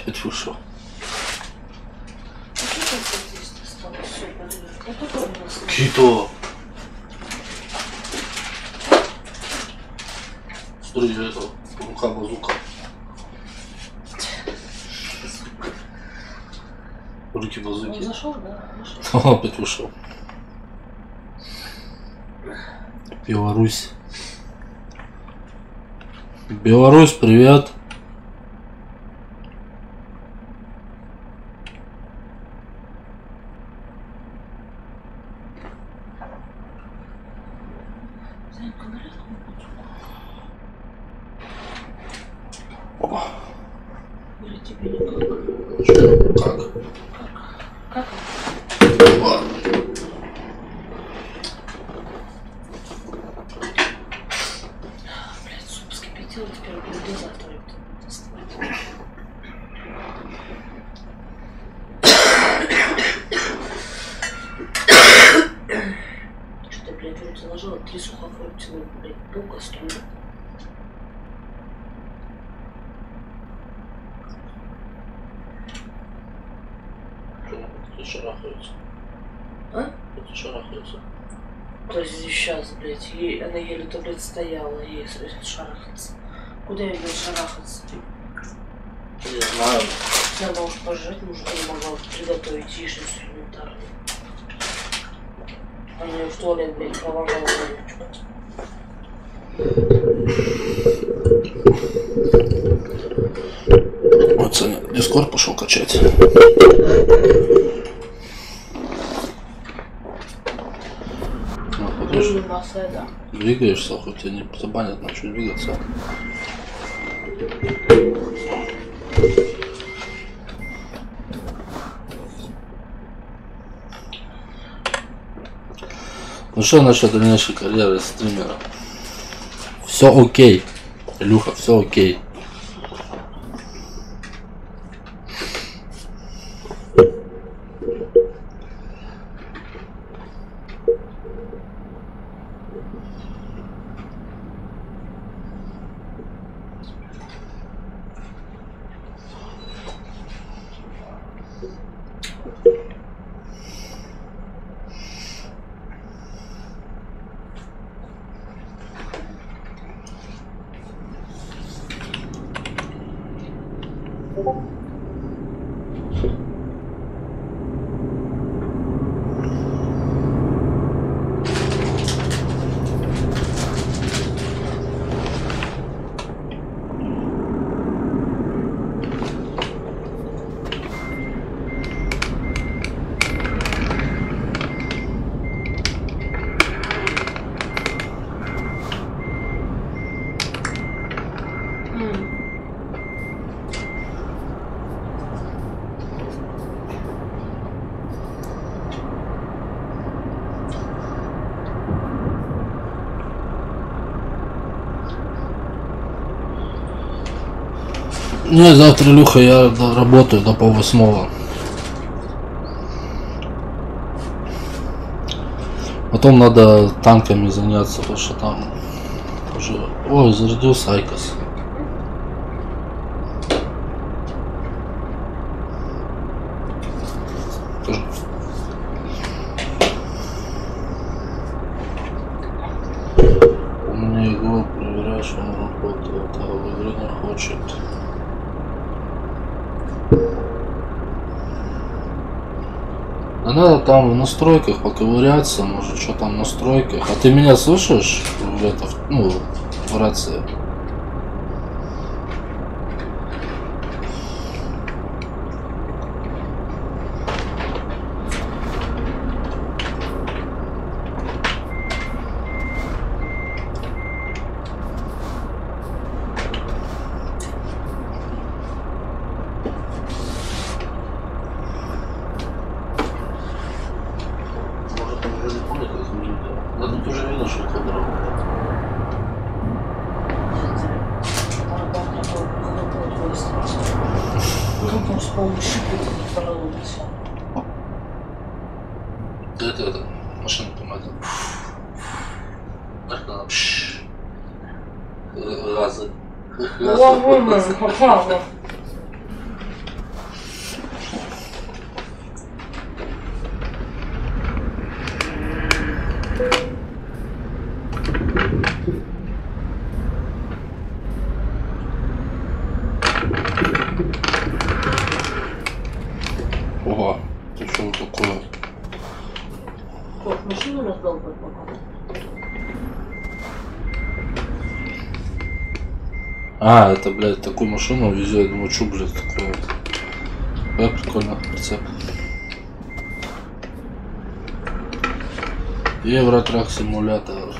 Опять вышел. Какие-то... Смотри, это, рука базука. Руки базуки. Он зашел, да? Вышел. Опять вышел. Беларусь. Беларусь, привет. Или тебе никак? Как? Как? Блядь, суп вскипятил, теперь буду завтра это доставать. Что-то, блядь, в рот заложила 3 сухофруктины, блядь, булка стула. Кто шарахается? А? Кто шарахается? То есть сейчас, блядь, она еле-то, блядь, стояла, ей шарахаться. Куда ей, блядь, шарахаться? Не знаю. Надо уж пожрать, мужик не могла приготовить яичницу элементарную. А мне в туалет, блядь, кровавая вонючка. Вот Саня, Дискорд пошел качать. Да. Двигаешься, хоть тебя не забанят, начать двигаться. Ну что насчет дальнейшей карьеры стримера? Все окей, Илюха, все окей. Не, завтра, Илюха, я работаю до 7:30. Потом надо танками заняться, потому что там уже... Ой, зарядился Айкос. У меня его проверяешь, он работает, а в игре не хочет. Да надо там в настройках поковыряться, может, что там в настройках. А ты меня слышишь в это, ну, в рации? Это машина помада. Это разы. Ого, ты что такое? Машину раздал пока. А, это, блядь, такую машину везет, думаю, что, блядь, такое. Прикольно, прицеп. Евротрак симулятор.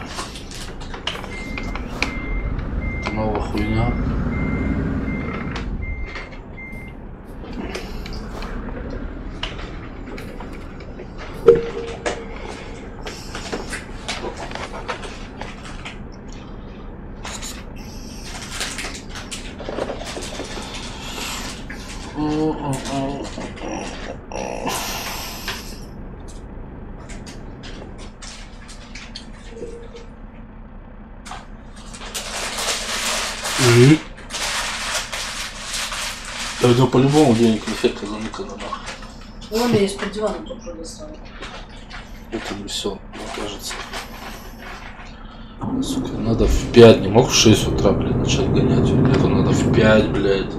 Это новая хуйня. Да по-любому денег эффекта заныкано нахуй. Вон я из-под дивана тоже достал. Это не все, мне кажется. Сука, надо в 5, не мог в 6 утра, блядь, начать гонять ее. Это надо в 5, блядь,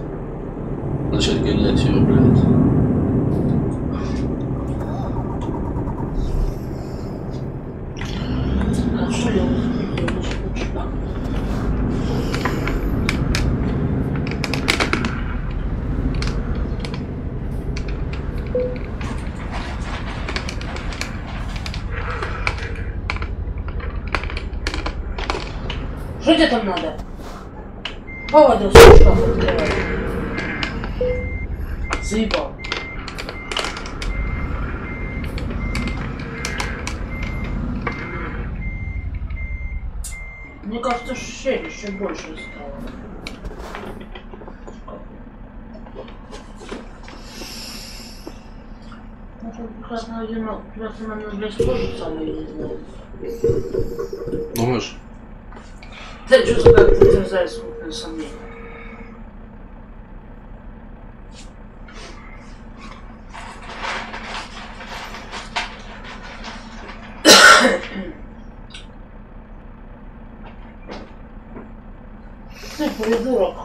начать гонять ее, блядь. Что тебе там надо? Поводу в шкаф открывай. Заебал. Мне кажется, щель еще больше стало. Просто нам надо тоже самое не знаю. Думаешь? Я чувствую, как ты терзаешь смутные сомнения. Ты придурок.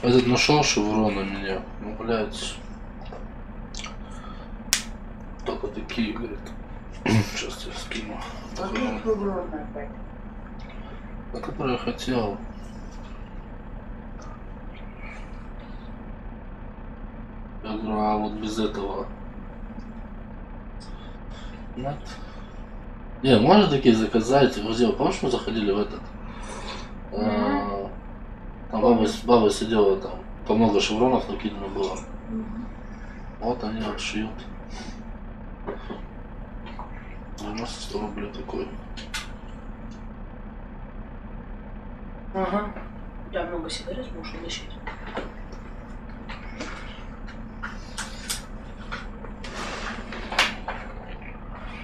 Этот нашел шеврон на меня. Ну, блядь. Только такие, говорит. Сейчас я скину. На который я хотел. Я говорю, а вот без этого. Нет. Не, можно такие заказать. Друзья, помнишь, мы заходили в этот? Там баба сидела, там по много шевронов накидано было. Вот они отшьют. 90-100 рублей такой. Ага. Да, много сигарет можешь угощать.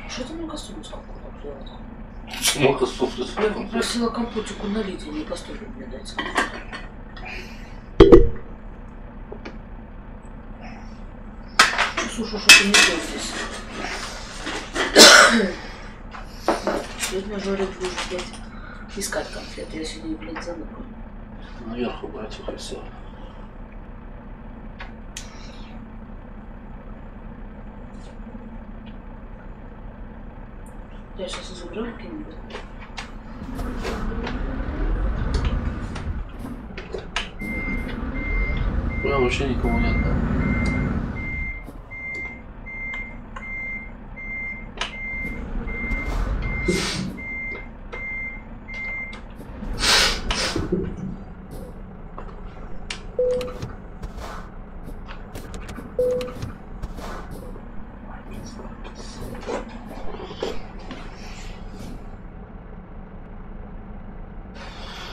Что ты мне кастрюлю сколько делать? Почему кастрюлю с Я хлебом? попросила компотику налить, а не кастрюлю мне дать. Слушай, что-то не то здесь. Сегодня Жорик будешь, блядь, искать конфеты. Я сегодня, блядь, заныкаю. Наверху брать их и все. Я сейчас изубрю какие-нибудь. Прям вообще никого нет, да?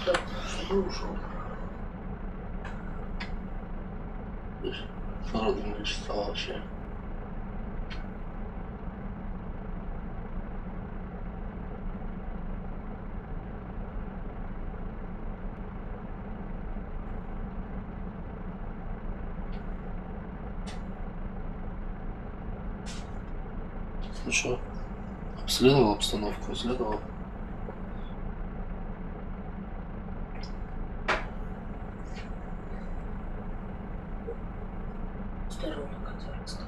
Так, чтобы ушел. Народу меньше стало вообще. Ну что, обследовал обстановку, исследовал? Здорово, Катаринска.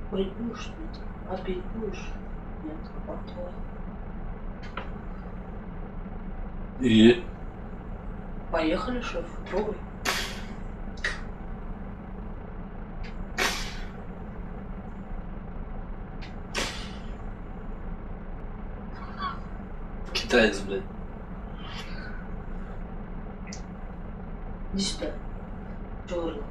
Курить будешь? Нет. А пить будешь? Нет. А твой? И? Поехали, шеф, трогай. Китаец, блядь. Иди сюда. Черный.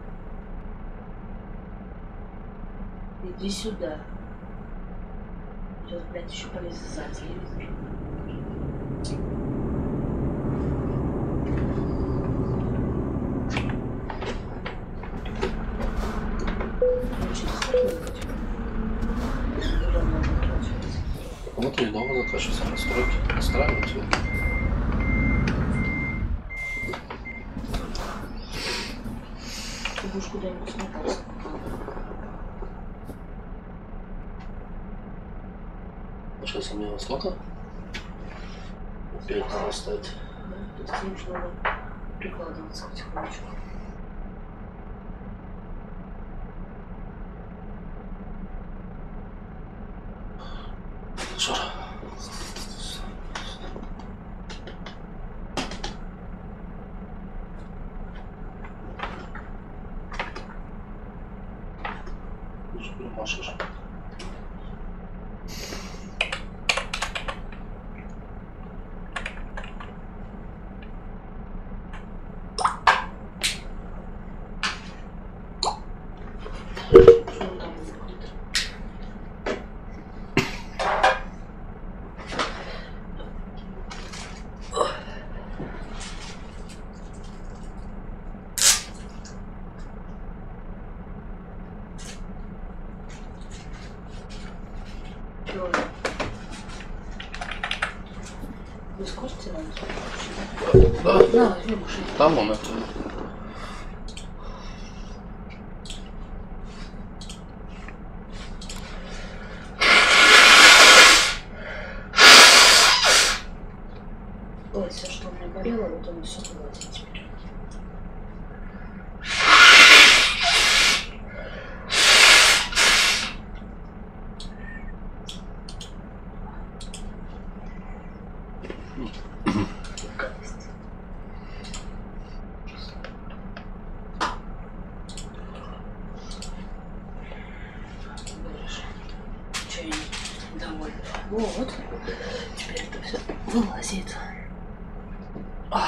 Иди сюда. Сейчас, блядь, еще полез за телевизор. Вот и дома закажется настройки. Настраивать все. Ты будешь куда-нибудь смотаться. Сейчас у меня сколько? 5 надо ставить. Да, то есть им же надо прикладываться потихонечку. Жора. Жора, машешь. Что он там выходит? Чего? Вы скажете нам? Да, Да, возьми машину. там он это. Ой, все, что у меня болело, вот оно все вылазит теперь. Гадость. Говоришь, что я недовольна. Вот, теперь это все вылазит. Ой.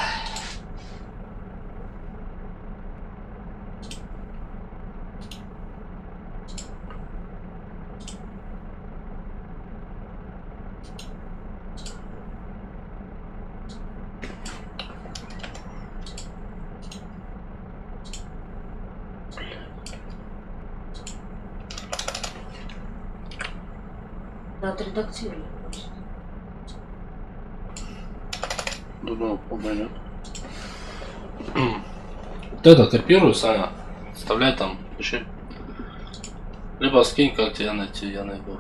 отредактируй просто. Думаю, помню. Вот это копирую, Саня. Вставляй там, пиши. Либо скинь, как тебя найти, я найду.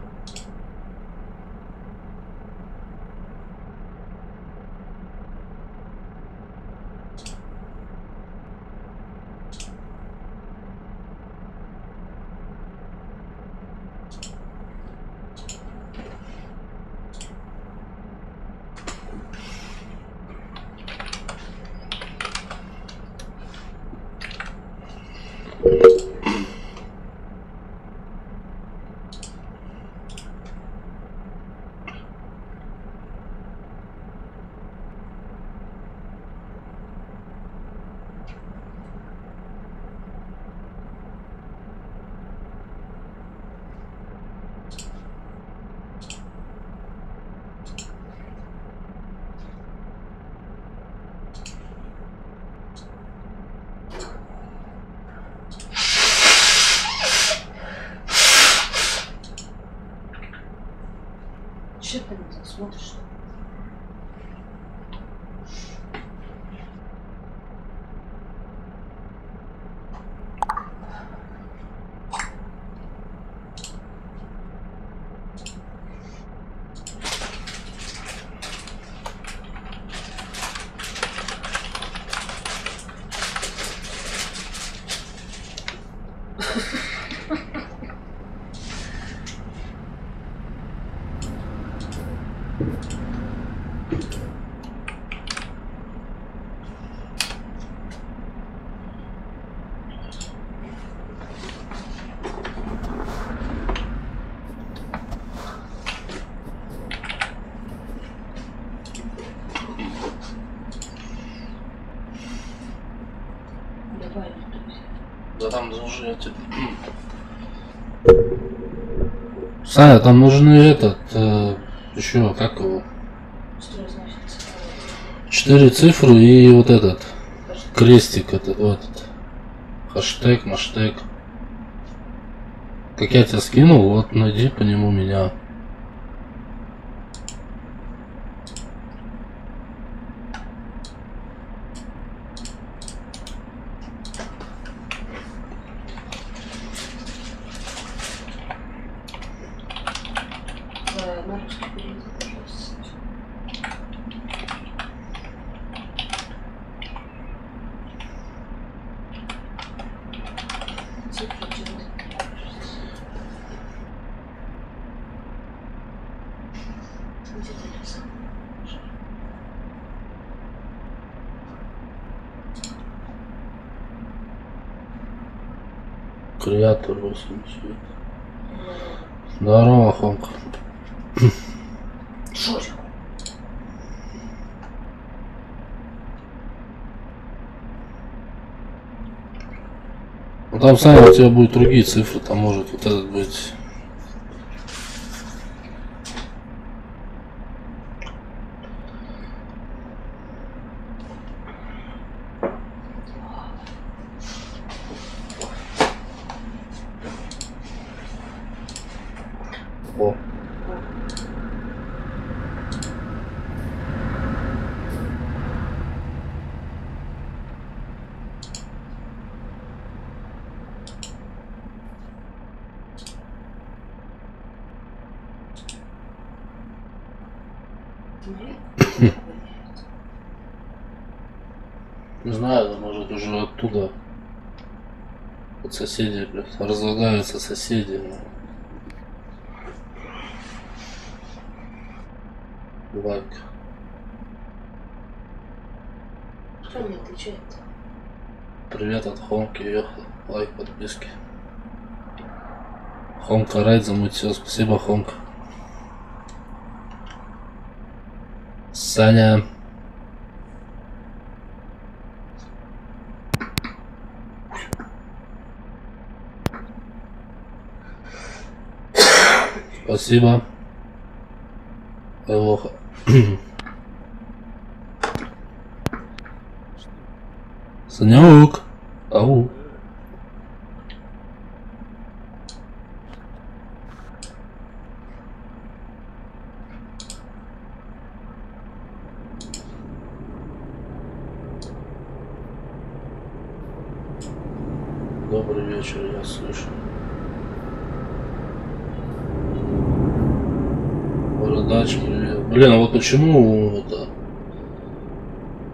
Че ты на меня смотришь? Давай, Да там нужны эти... Саня, там нужны этот... еще, как его? что значит? 4 цифры и вот этот. Крестик, этот, вот этот. Хэштег, маштег. Как я тебя скинул, вот найди по нему меня. На русский переведи, пожалуйста. Цифры делай. Где ты лес? Креатор 80. Здорово, Хомка. Шорик. Ну там, Саня, у тебя будут другие цифры, там может вот этот быть. О. Не знаю, может уже оттуда от соседей, блядь, разлагаются соседи. Лайк. Кто мне отвечает? Привет от Хомки, ехал. Лайк, подписки. Хомка райд замутил, спасибо, Хомка. Саня. Спасибо. Плохо. Санек. Ау. Добрый вечер, я слышу. Бородач, привет. Блин, а вот почему это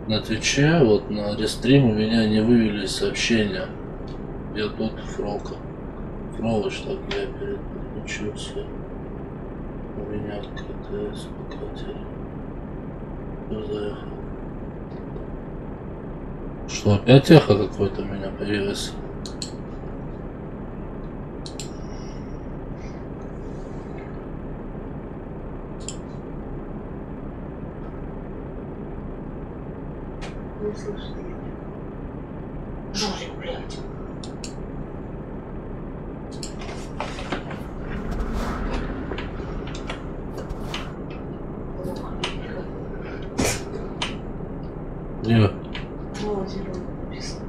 на Твиче, вот на рестрим у меня не вывели сообщения. Я тут Фрока. Фровыч, так я переключился. У меня КТС покатили. Заехал. Что, опять эхо какое-то у меня появилось? Не слышно. Жорик, блядь. Нет. Вот зеленый написано.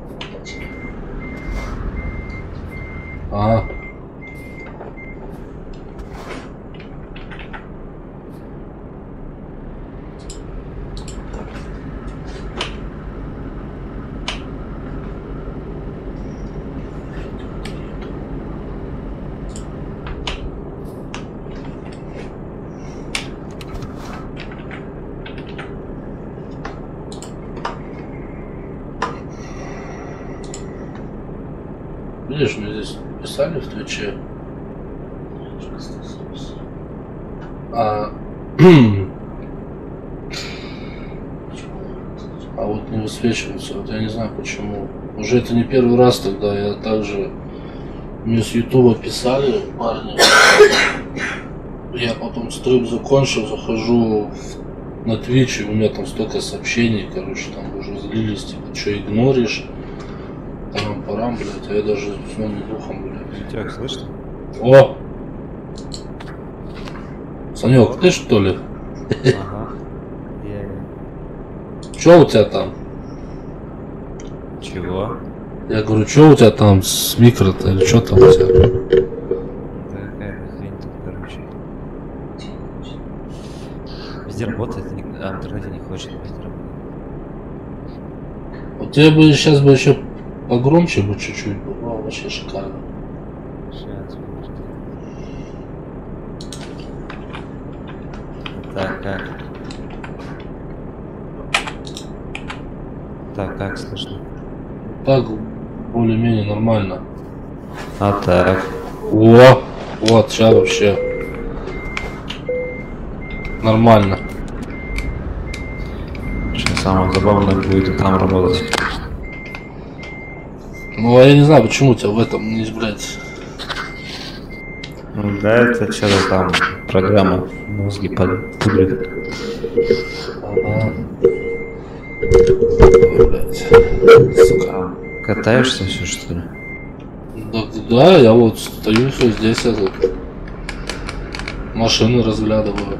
А. Видишь, мы здесь писали в Твиче. А вот не высвечивается. Вот я не знаю почему. Уже это не первый раз тогда. Я также мне с Ютуба писали парни. Я потом стрим закончил, захожу на Твич, и у меня там столько сообщений, короче, там уже злились, типа, что игноришь. Парам, блядь, а я даже сном не духом, блядь. Тебя слышно? О! Санек, ты что ли? Ага. Чё у тебя там? Чего? Я говорю, чё у тебя там с микро-то или чё там у тебя? Да какая хрень тут, короче. Везде работает, а в интернете не хочет везде работать. Вот тебе бы сейчас бы еще погромче бы чуть-чуть было, вообще шикарно. Сейчас, подожди. Так, как? Так, как слышно? Так, более-менее нормально. А так. О! Вот, сейчас вообще нормально. Сейчас самое забавное будет там работать. Ну, а я не знаю, почему у тебя в этом не блядь. Ну да, это что-то там программа мозги пудрит. Ага. Блядь. Сука. Катаешься все что ли? Да, я вот стою все здесь, я тут машины разглядываю.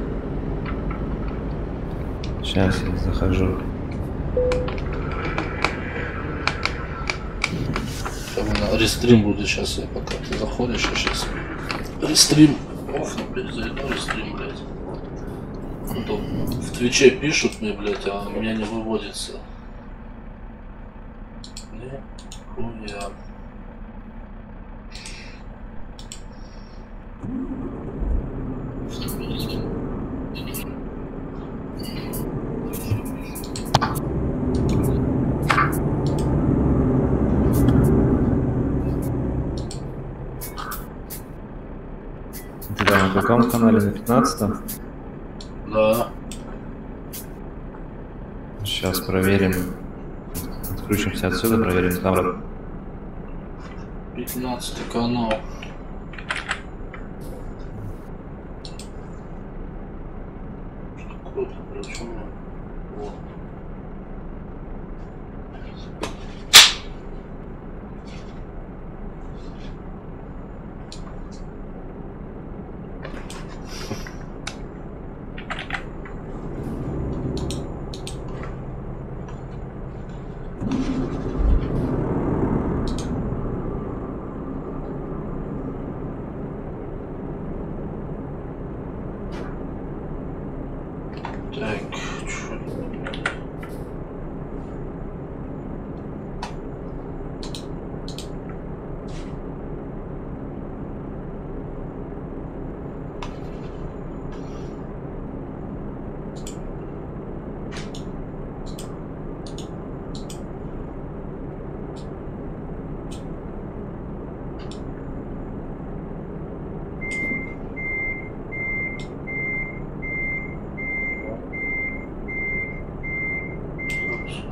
Сейчас я захожу. Рестрим будет сейчас, я пока ты заходишь, я сейчас рестрим. Ох, ну, блядь, зайду рестрим, блядь. А то в Твиче пишут мне, блядь, а у меня не выводится. Нихуя. Ты там на каком канале? На 15-м? Да. Сейчас проверим. Отключимся отсюда, проверим там. 15 канал. Что такое-то, причем? Вот. Так, чё?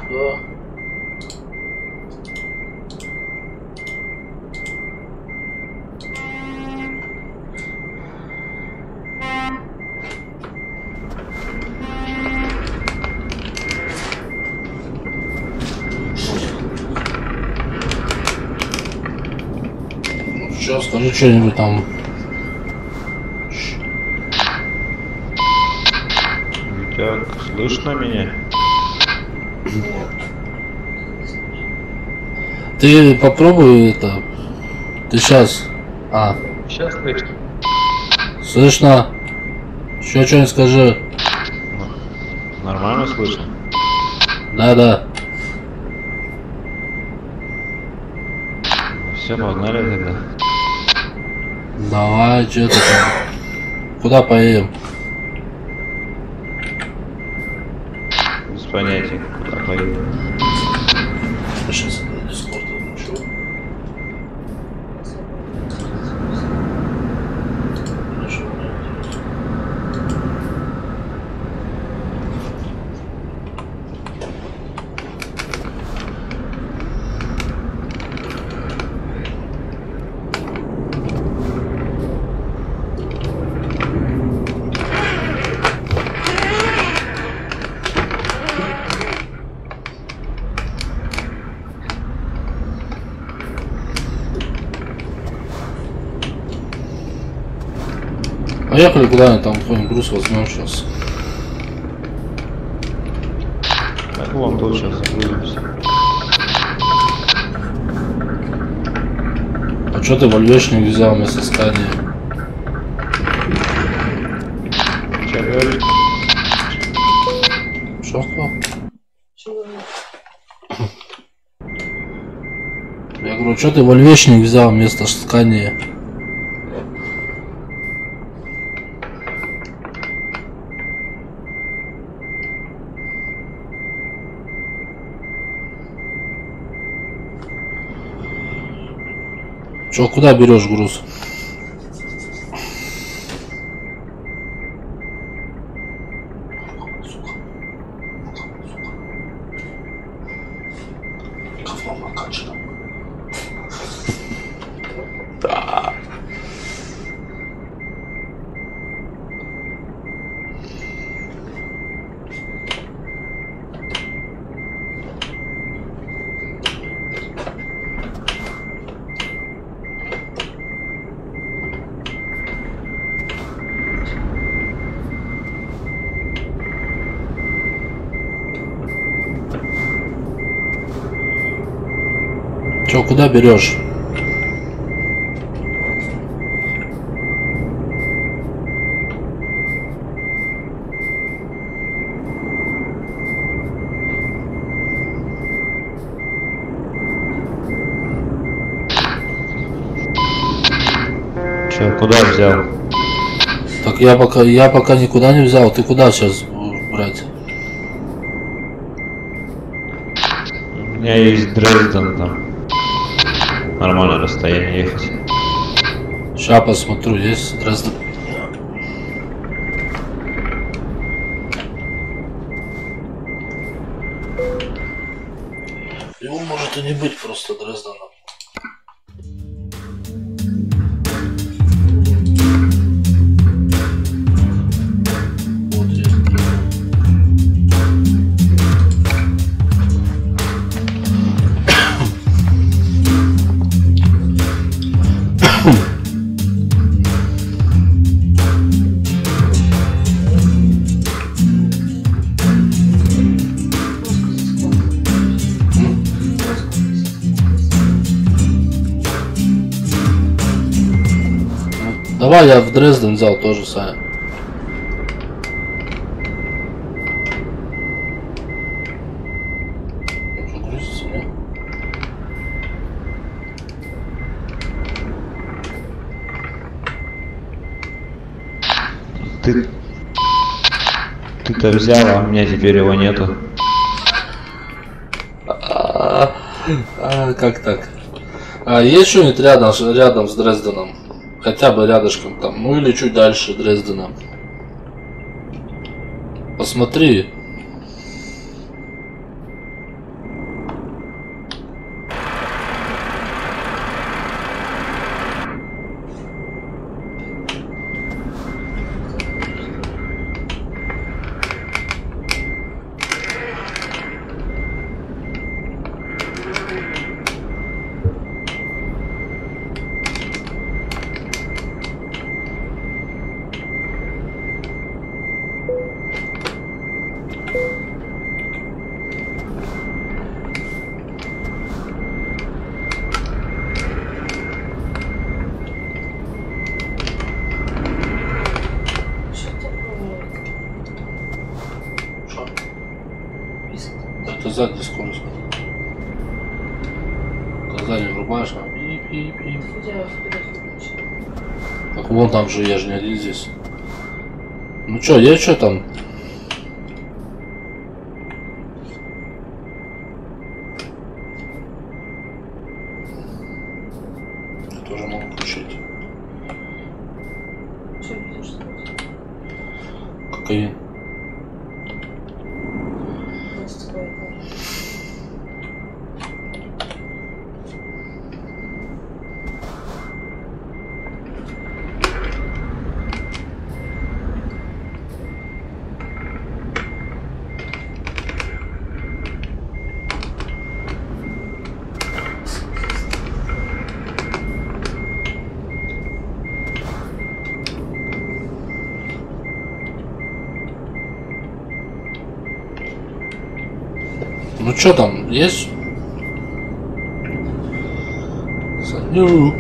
Сюда. Ну, сейчас скажи что-нибудь там. Так, слышно меня? Ты попробуй это. Ты сейчас. Сейчас слышно. Слышно? Еще что-нибудь скажи. Нормально слышно? Да. Все, погнали тогда. Давай, что ты там? Куда поедем? Без понятия, куда поедем. Сейчас Дискорд отключу. Поехали куда-нибудь, там какой-нибудь груз возьмем сейчас. Так, вон тут сейчас загрузимся. А что ты вольвечник взял вместо Скания? Че говоришь? Что? Я говорю, что ты вольвечник взял вместо Скания? Че, куда берешь груз? Че, куда берешь? Че, куда взял? Так я пока никуда не взял. Ты куда сейчас будешь брать? У меня есть Дрезден там. Нормальное расстояние ехать. Сейчас посмотрю, есть Дрезден. Его может и не быть просто Дрезденом. Вот я. Давай я в Дрезден взял тоже, Саня. Уже грузится, нет? Ты-то взял, а у меня теперь его нету. Как так? Есть что-нибудь рядом с Дрезденом? Хотя бы рядышком там, ну или чуть дальше Дрездена. Посмотри. Указать где скорость. Указали врубаешь, а? Пип-пип-пип. Я вперед выключила. Так вон там же, я же не один здесь. Ну чё, я чё там? Я тоже могу включить. Что видишь, что это? Кокаин. Просто какая-то. Ну чё там, есть? Санюк.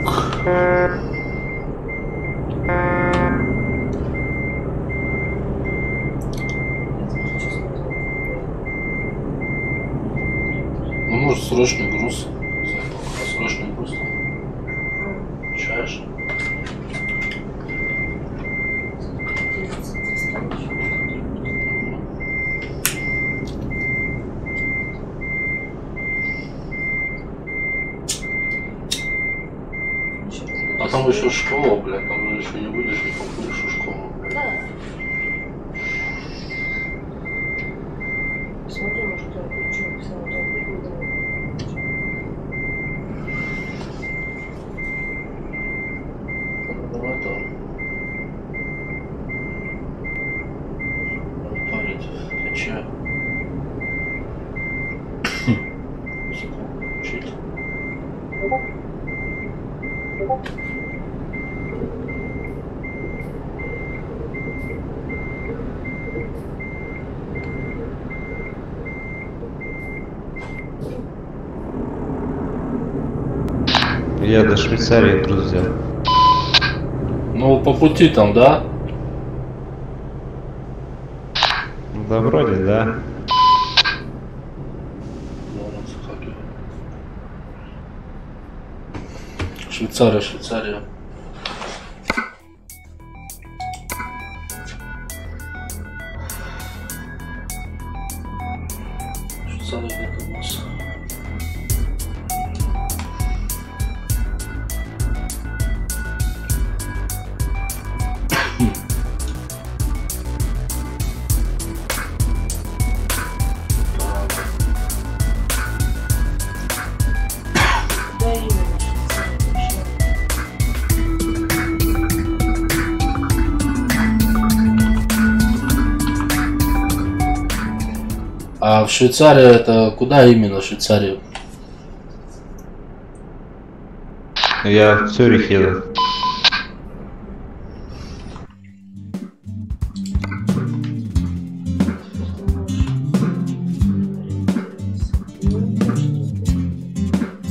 Ну может срочный груз. Срочный груз. Чаешь? А там еще школа, блядь, там же еще не выйдешь, не попадешь в школу, блядь. Да. Смотри, может, я включу, написала, что я выйду. Давай там. Мониторить. Ты че? Музыку включить. Я до Швейцарии груз взял. Ну, по пути там, да? Да вроде, да. Ладно, захакивай. Швейцария, Швейцария. Швейцария где-то у нас. Да, именно. А в Швейцарии это куда именно в Швейцарию? Я в Цюрих еду.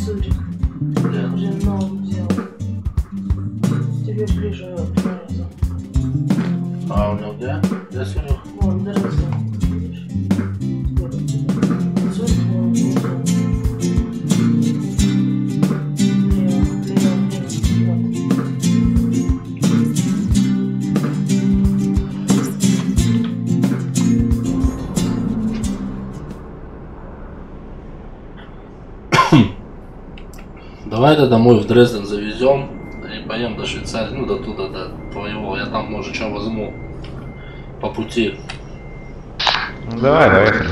Цюрих. Я уже новый взял. Тебе ближе Дрезден. А у него где? Где Цюрих? Вон, Дрезден. Видишь? Цюрих, вон, внизу. Влево. Давай тогда домой в Дрезден завезем и поедем до Швейцарии, ну до туда, до твоего. Я там, может, что возьму по пути. Ну, давай, поехали.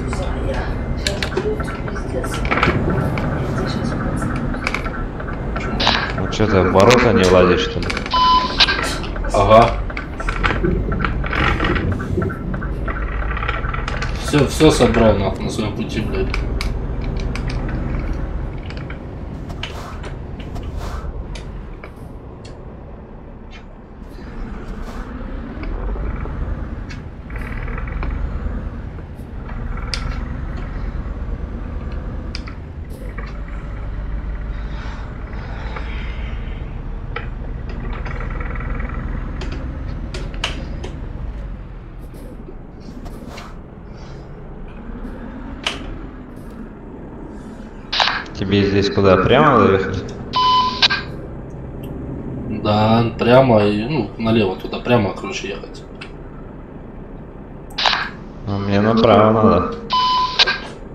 Зая. Сейчас открою пиздец. Я тебе сейчас подставлю. Ну что ты, в ворота не владишь, что ли? Ага. Все собрал нахуй на своем пути, блядь. Тебе здесь куда? Прямо надо ехать? Да, прямо и, ну, налево туда, прямо, короче, ехать. А мне направо надо.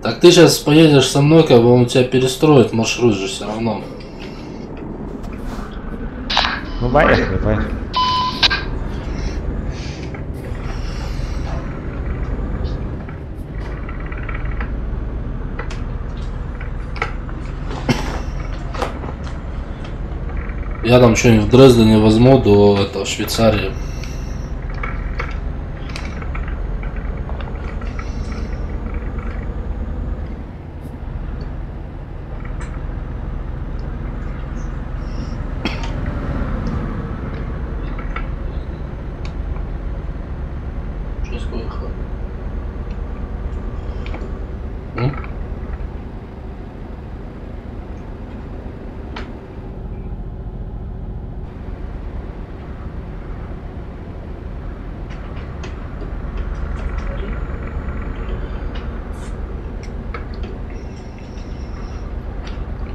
Так ты сейчас поедешь со мной, как бы он тебя перестроит, маршрут же все равно. Ну поехали, поехали. Я там что-нибудь в Дрездене возьму до этого Швейцарии. Сейчас поехал.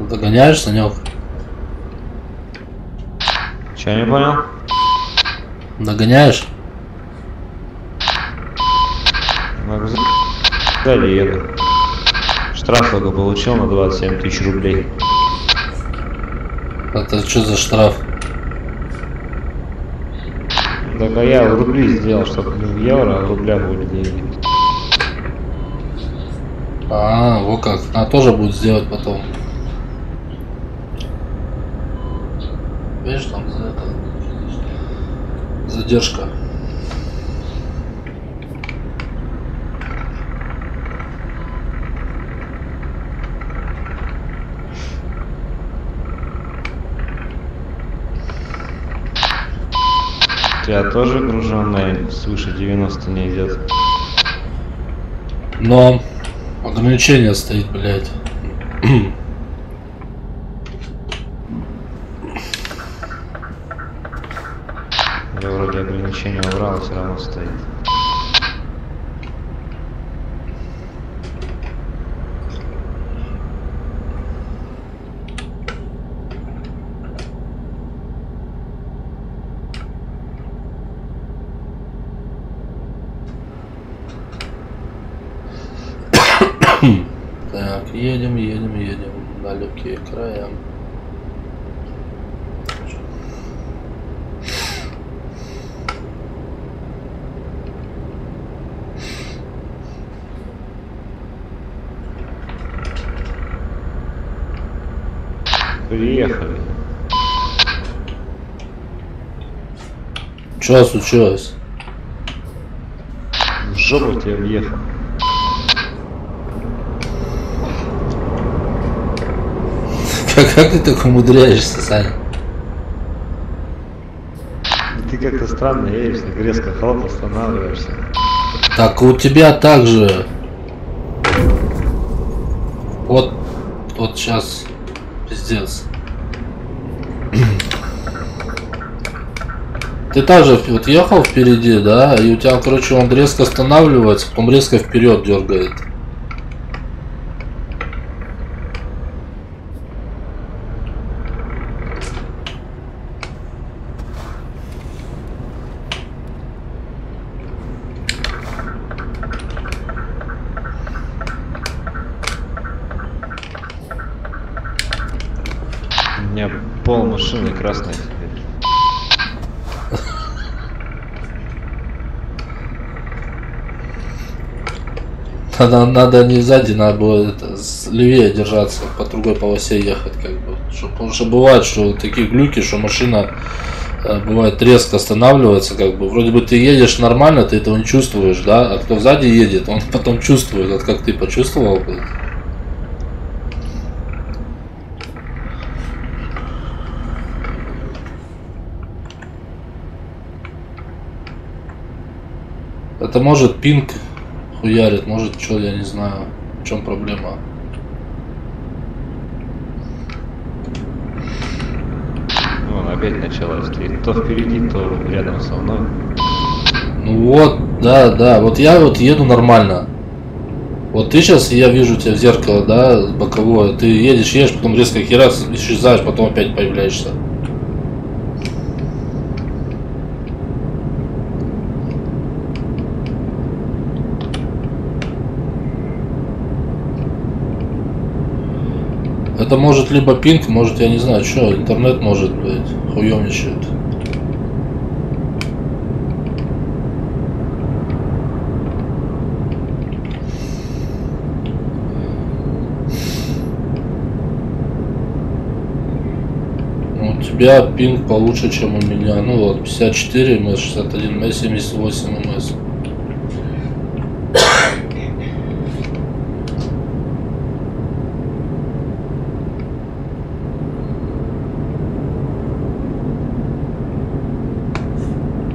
Догоняешь, Санек? Че, не понял? Догоняешь? Сзади еду. Штраф только получил на 27 тысяч рублей. Это что за штраф? Так а я в рубли сделал, чтобы не в евро, а в рублях были деньги. А, вот как. Надо тоже будет сделать потом. Видишь, там за это задержка. У тебя тоже груженная свыше 90 не идет. Но ограничение стоит, блядь. Я вроде ограничение убрал, все равно стоит. Так, едем в далекие края. Приехали. Что случилось? В жопу тебе въехал. Как ты так умудряешься, Саня? Ты как-то странно едешь, так резко холод останавливаешься. Так, у тебя также. Вот сейчас. Пиздец. Ты также вот ехал впереди, да? И у тебя, короче, он резко останавливается, потом резко вперед дергает. У меня пол машины красной теперь. Надо не сзади, надо было это, левее держаться, по другой полосе ехать, как бы. Потому что бывает, что такие глюки, что машина бывает резко останавливается, как бы. Вроде бы ты едешь нормально, ты этого не чувствуешь, да? А кто сзади едет, он потом чувствует, вот как ты почувствовал. Блин. Это может пинг хуярит, может что, я не знаю, в чем проблема. Вон опять началось. Ты то впереди, то рядом со мной. Ну вот, да, вот я вот еду нормально. Вот ты сейчас, я вижу тебя в зеркало, да, боковое, ты едешь, потом резко херас, исчезаешь, потом опять появляешься. Это может либо пинг, может, я не знаю, что, интернет может, блядь, хуёвничает. У тебя пинг получше, чем у меня. Ну вот, 54 МС, 61 МС, 78 МС.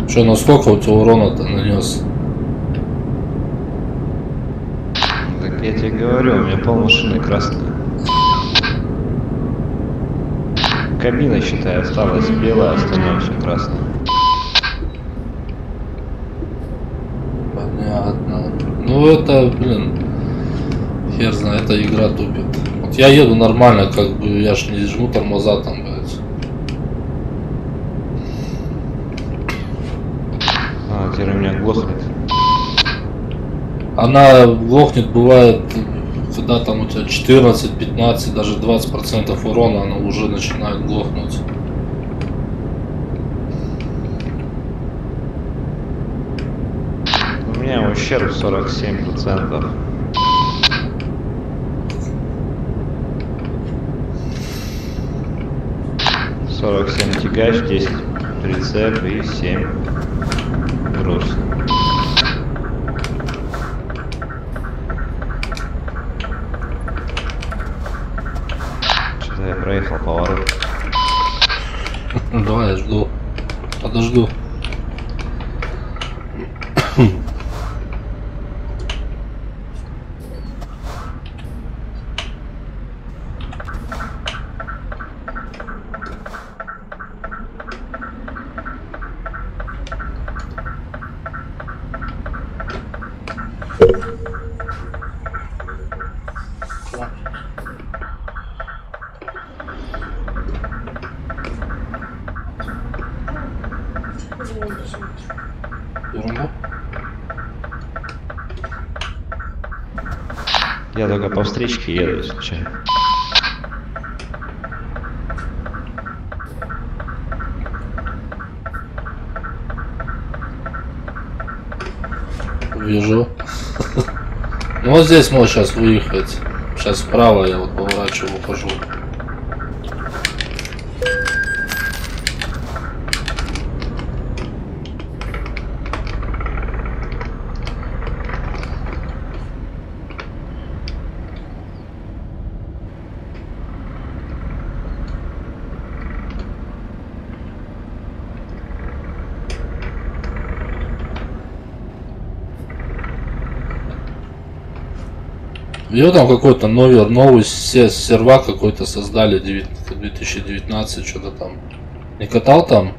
Что, насколько у тебя урона-то нанес? Так я тебе говорю, у меня полмашины красная. Кабина, считай, осталась белая, остальное все красное. Понятно. Ну это, блин, хер знает, эта игра тупит. Вот я еду нормально, как бы, я ж не жму тормоза там, блядь. А, теперь у меня глохнет. Она глохнет, бывает, когда там у тебя 14, 15, даже 20% урона, она уже начинает глохнуть. У меня ущерб 47%. «47 тягач, 10 прицеп и 7 груз». Что-то я проехал поворот. Давай, я жду. Подожду. Ерунда. Я только по встречке еду, случайно. Вижу. Ну вот здесь можешь сейчас выехать. Сейчас вправо я вот поворачиваю, ухожу. Ее там какой-то новый сервак какой-то создали 2019, что-то там. Не катал там?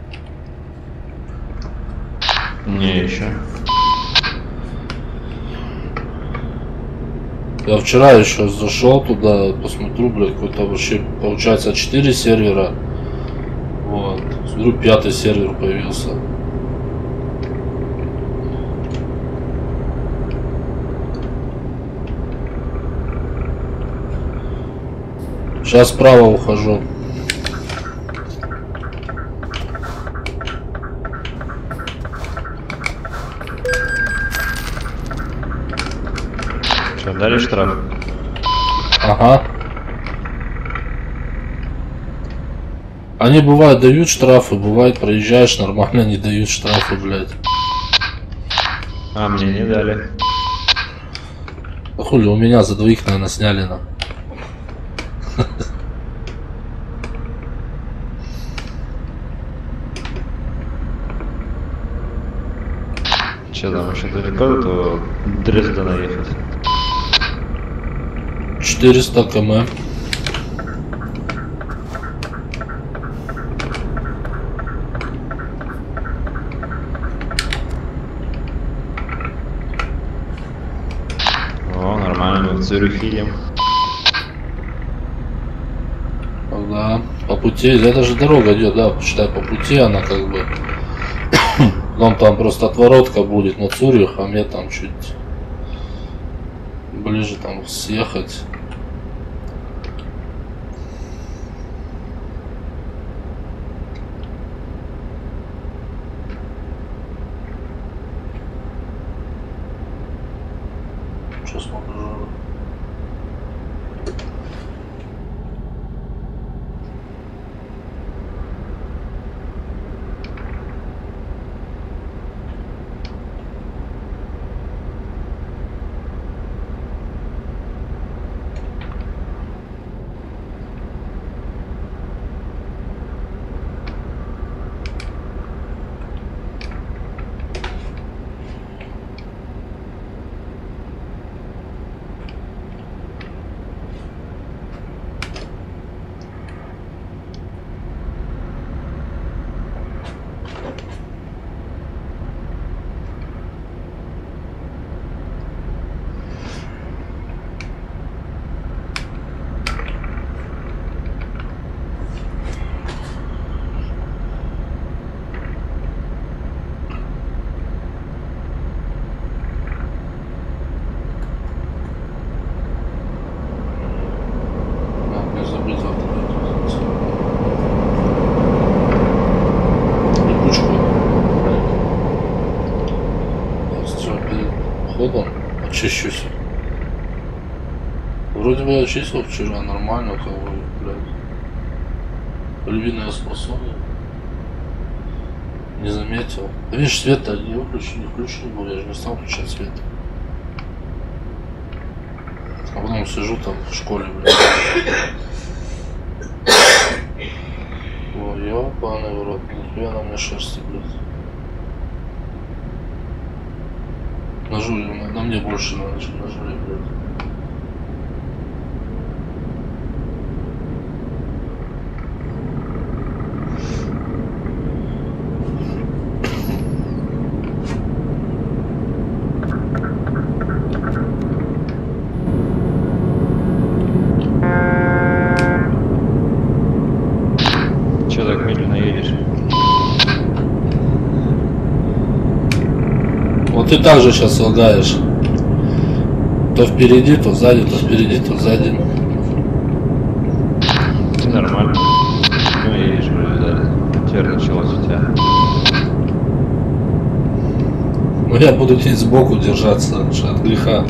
Не, еще. Я вчера еще зашел туда, посмотрю, блядь, какой-то вообще, получается, 4 сервера. Вот. Смотрю, 5-й сервер появился. Сейчас справа ухожу. Что, дали штраф? Ага. Они бывают дают штрафы, бывает проезжаешь нормально, не дают штрафы, блядь. А, мне не дали. А хули, у меня за двоих, наверное, сняли на. Че там еще далеко до того Дрездена ехать? 400 км. О, нормально. Цюрих едем. Да, по пути, это же дорога идет, да, почитай, по пути она как бы. Нам там просто отворотка будет на Цюрих, а мне там чуть ближе там съехать. Что смотрю? Очищусь. Вроде бы очистил вчера, нормально, как бы, блядь. Львиная способность. Не заметил. Видишь, свет-то не выключил, не включил был, я же не стал включать свет. А потом сижу там в школе, блядь. Ой, ёбаный в рот, нихуя на мне шерсти, блядь. На Жуле, на мне больше надо, чем на Жуле, блядь. Че так медленно едешь? Вот ты так же сейчас лагаешь. То впереди, то сзади, то впереди, то сзади. Ты нормально. Ну едешь вроде, да. Теперь началось у тебя. Ну я буду здесь сбоку держаться от греха.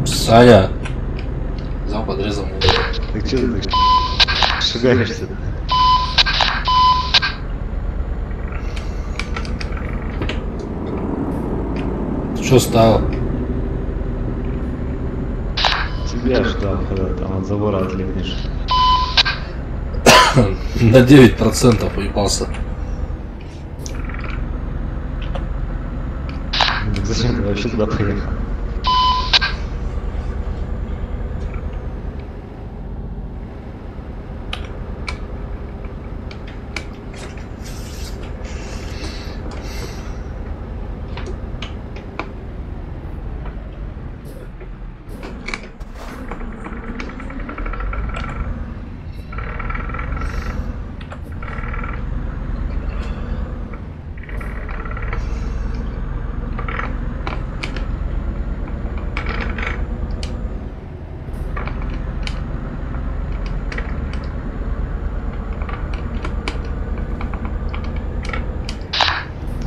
Саня! Взял, подрезал меня. Ты че ты так шагаешься? Что стало? Тебя ждал, когда там от забора отлипнешь. На 9% уебался. Зачем ты вообще туда поехал?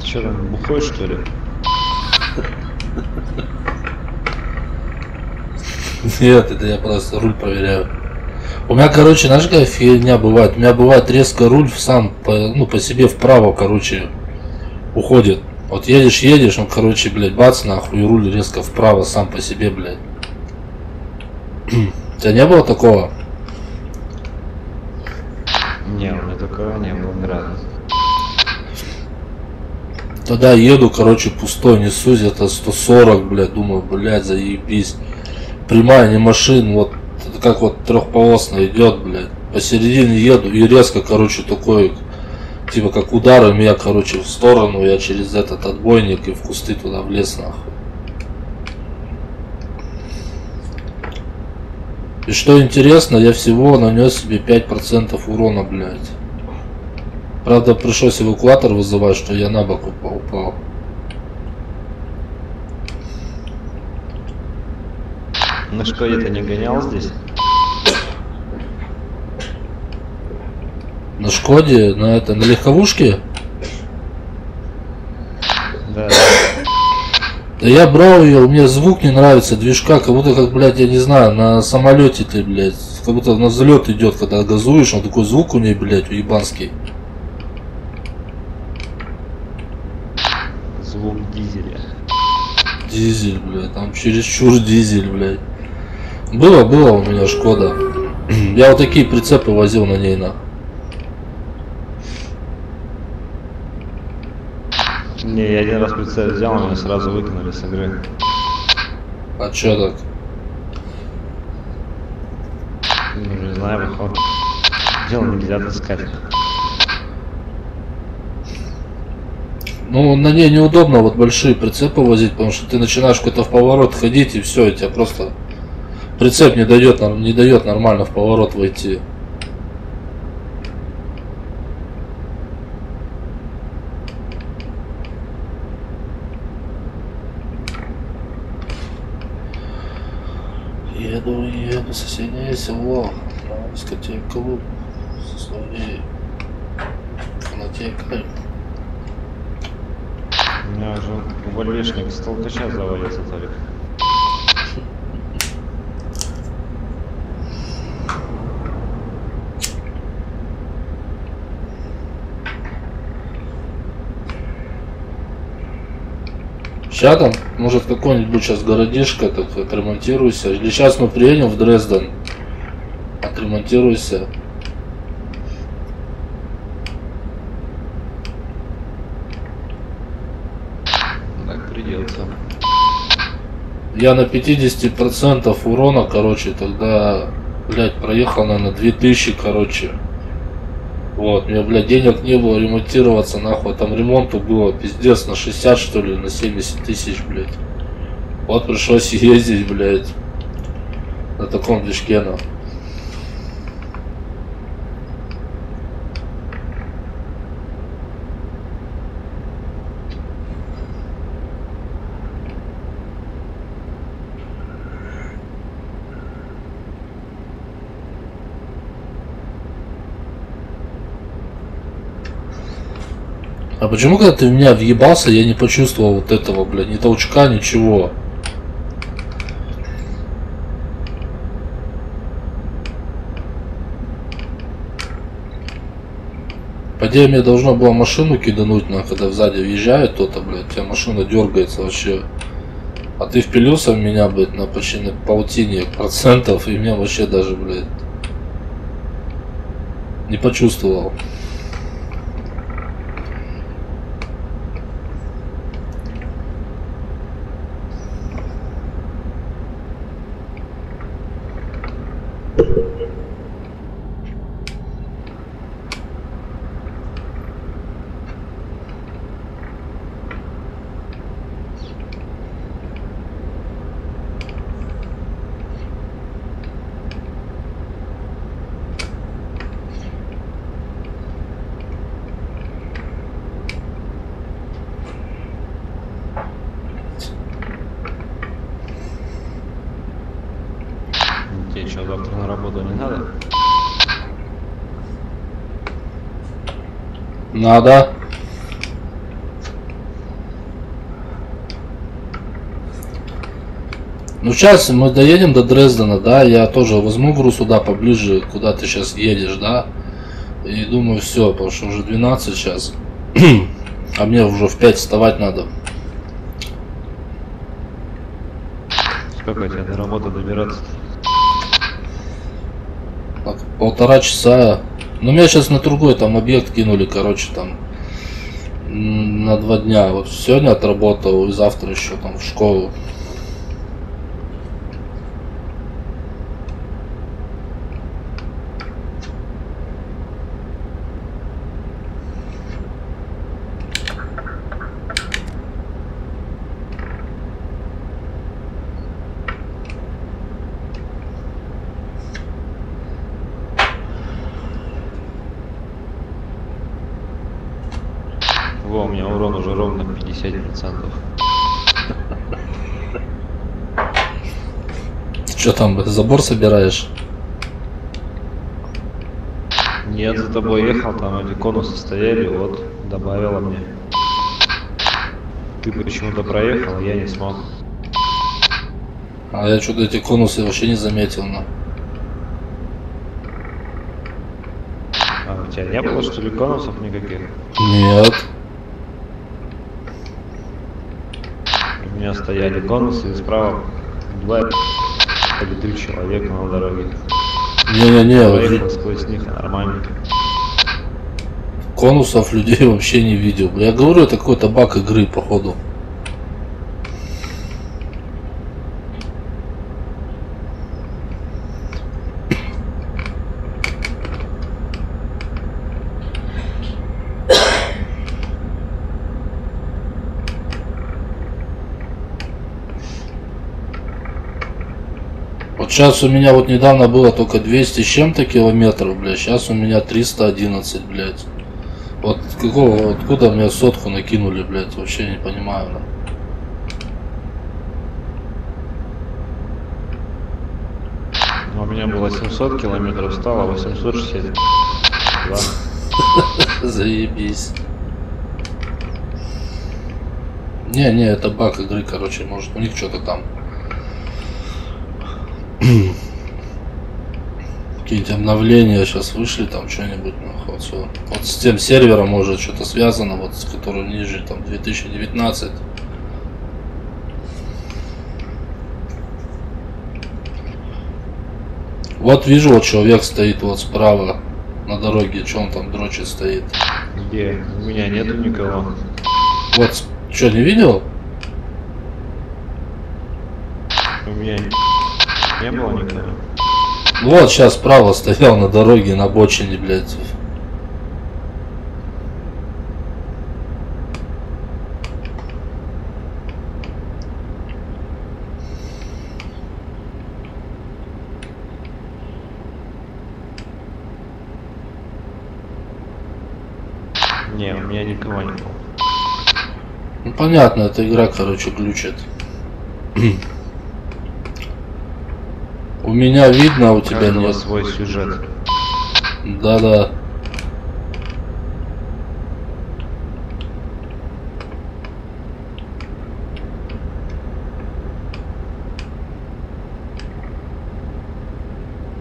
Че там, бухой что ли? Нет, это я просто руль проверяю. У меня, короче, знаешь, какая фигня бывает? У меня бывает резко руль сам по себе вправо, короче, уходит. Вот едешь, он, короче, блядь, бац, нахуй, и руль резко вправо сам по себе, блядь. У тебя не было такого? Не, у меня такого не было ни разу. Тогда еду, короче, пустой, несусь, это 140, блядь, думаю, блядь, заебись. Прямая, не машин, вот, это как вот трехполосно идет, блядь. Посередине еду и резко, короче, такой Типа как удары меня, короче, в сторону, я через этот отбойник и в кусты туда влез, нахуй. И что интересно, я всего нанес себе 5% урона, блядь. Правда, пришлось эвакуатор вызывать, что я на бок упал. На Шкоде ты не гонял здесь? На Шкоде, на легковушке? Да. Да я брал ее, мне звук не нравится, движка, как будто, как, блядь, я не знаю, на самолете ты, блядь, как будто на взлет идет, когда газуешь, он такой звук у нее, блядь, уебанский. Звук дизеля. Дизель, блядь, там чересчур дизель, блядь. Было у меня Шкода. Я вот такие прицепы возил на ней, на. Не, я один раз прицеп взял, меня сразу выкинули с игры. А чё так? Не знаю, походу. Дело нельзя таскать. Ну, на ней неудобно вот большие прицепы возить, потому что ты начинаешь какой-то в поворот ходить, и все, и тебя просто прицеп не дает нормально в поворот войти. Еду в соседнее село, на дискотеку со своей фанатекой. У меня уже вольвешник с толкача заводится, Толик. Сейчас там, может, какой-нибудь сейчас городишко, так отремонтируйся. Или сейчас мы приедем в Дрезден, отремонтируйся. Так придется. Я на 50% урона, короче, тогда, блядь, проехал, наверное, 2000, короче. Вот, у меня, блядь, денег не было ремонтироваться, нахуй, там ремонту было, пиздец, на 60, что ли, на 70 тысяч, блядь. Вот пришлось ездить, блядь, на таком движке, нахуй. А почему, когда ты в меня въебался, я не почувствовал вот этого, блядь, ни толчка, ничего? По идее, мне должно было машину кидануть, но когда сзади въезжает кто-то, блядь, у тебя машина дергается вообще. А ты впилился в меня, блядь, на почти на полтине процентов, и меня вообще даже, блядь, не почувствовал. Тебе что, завтра на работу не надо? Надо. Ну сейчас мы доедем до Дрездена, да, я тоже возьму груз сюда поближе, куда ты сейчас едешь, да. И думаю, все, потому что уже 12 сейчас. А мне уже в 5 вставать надо. Сколько тебе до работы добираться? Так, 1,5 часа. Ну меня сейчас на другой там объект кинули, короче, там на 2 дня. Вот сегодня отработал и завтра еще там в школу. Во, у меня урон уже ровно 50%. Ты что там, забор собираешь? Нет, за тобой ехал, там эти конусы стояли, вот, добавила мне. Ты почему-то проехал, а я не смог. А я что-то эти конусы вообще не заметил, но. А у тебя не было, что ли, конусов никаких? Нет. У меня стояли конусы, и справа 2 или 3 человека на дороге. Не-не-не, Проехал сквозь них нормально. конусов людей вообще не видел. Я говорю, это какой-то баг игры, походу. Вот сейчас у меня вот недавно было только 200 с чем-то километров, блядь. Сейчас у меня 311, блядь. Вот какого, откуда мне сотку накинули, блядь, вообще не понимаю, да. Ну, у меня было 700 километров, стало 862. Заебись. Не, это баг игры, короче, может у них что-то там. Какие-нибудь обновления сейчас вышли, там что-нибудь, нахуй, вот с тем сервером может что-то связано, вот с которым ниже, там 2019. Вот вижу, вот человек стоит вот справа на дороге, что он там дрочит стоит. Где? У меня нету никого. Вот, что, не видел? У меня не было никого. Вот сейчас справа стоял на дороге, на бочине, блядь. Не, у меня никого не было. Ну понятно, эта игра, короче, глючит. У меня видно, а у тебя Каждого нет. свой сюжет. Да-да.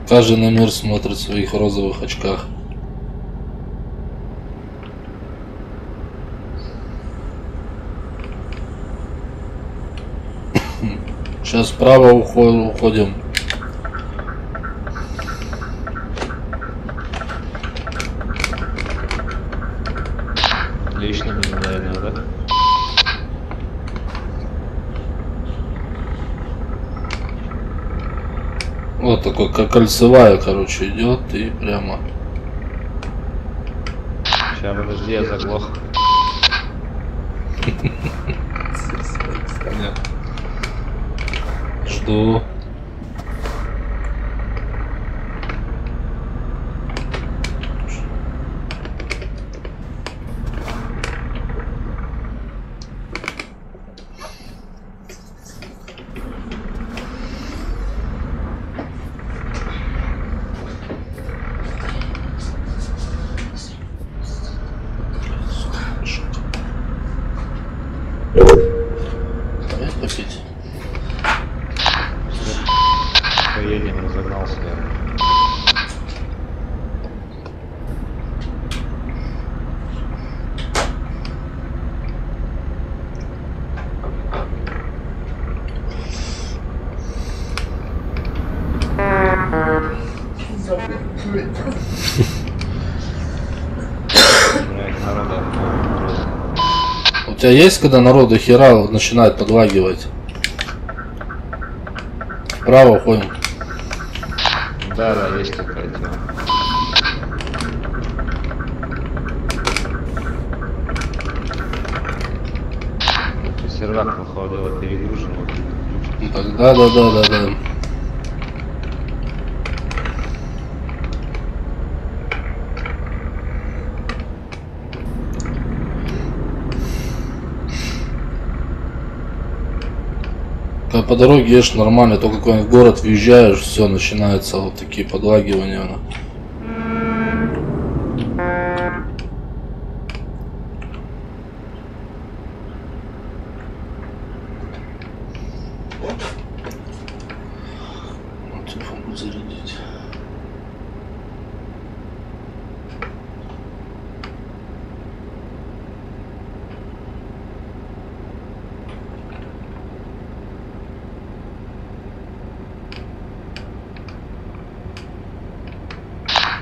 Каждый на мир смотрит в своих розовых очках. Сейчас вправо уходим. Лично мне, наверное, да? Вот такой, как кольцевая, короче, идет и прямо. Сейчас, подожди, я заглох. Жду. Давай попить. Поедем, разогнался я. У тебя есть, когда народ до хера начинает подлагивать? Вправо уходим. Да, есть такая тема. Сервак, походу, перегружен. Так, да. по дороге едешь нормально, только когда в город въезжаешь, все, начинаются вот такие подлагивания. Телефон будет зарядить.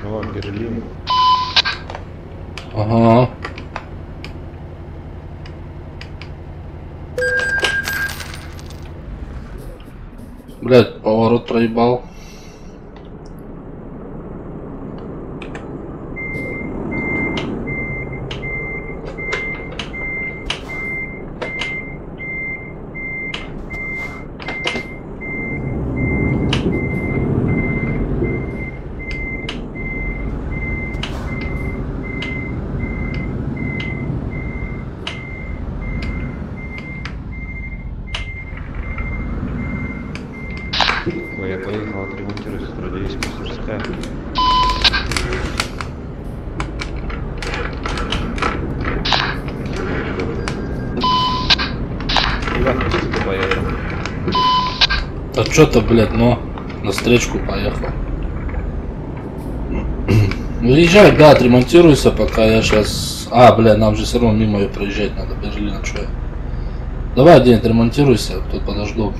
О, Берлин. Ага. Блядь, поворот проебал. Ой, я поехал отремонтировать Стрелейская Сверская. Я просто поехал. А чё-то, блядь, но на встречку поехал. Езжай, да, отремонтируйся, пока я сейчас... А, бля, нам же все равно мимо ее проезжать надо, Берлина, чё я. Давай один отремонтируйся, тут подожду.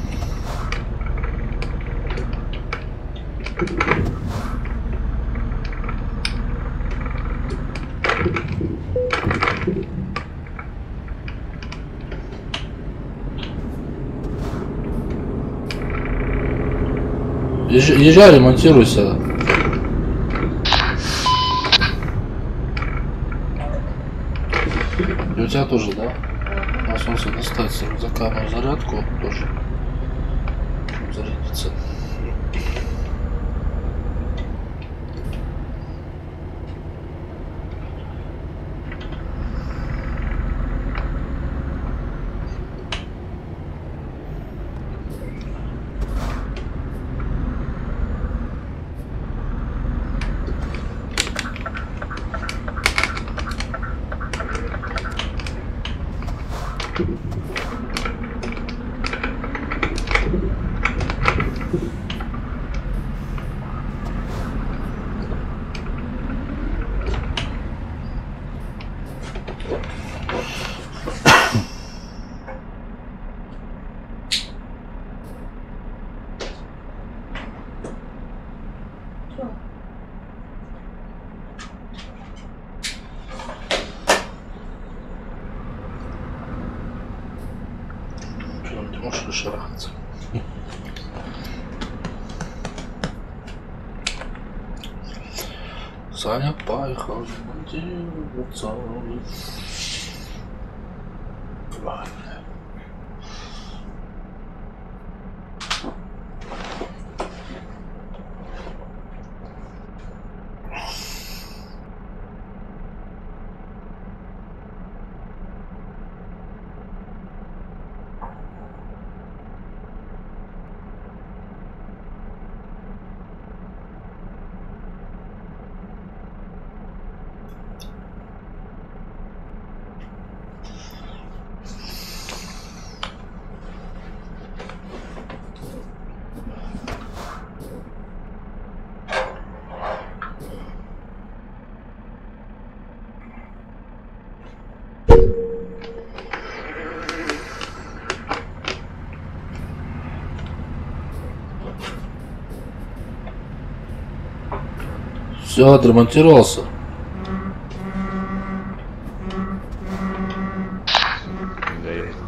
Езжай, ремонтируйся. И у тебя тоже, да? А солнце достать с рюкзака на зарядку тоже. Чтобы зарядиться. Ты можешь шарахаться. Саня поехал ремонтироваться. Ладно. Все, отремонтировался. Доехал.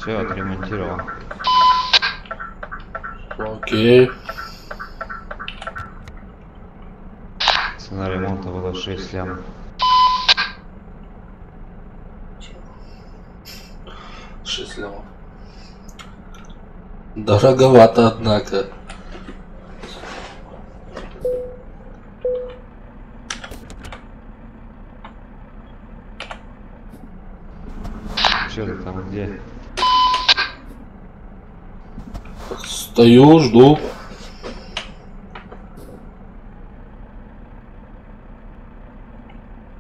Все, отремонтировал. Окей. Цена ремонта была 6 лям. 6 лямов. Дороговато, однако. Че ты там, где? Стою, жду.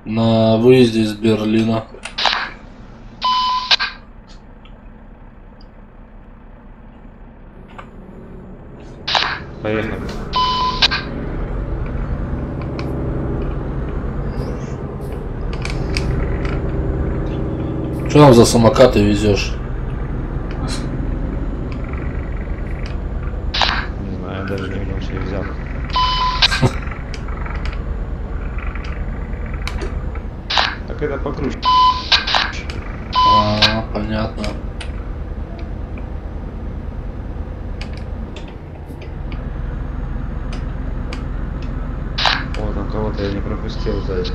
На выезде из Берлина. Поехали. Что нам за самокаты везешь? Не знаю, даже не видел, что я взял. Так это покруче. Понятно. Вот там кого-то я не пропустил сзади.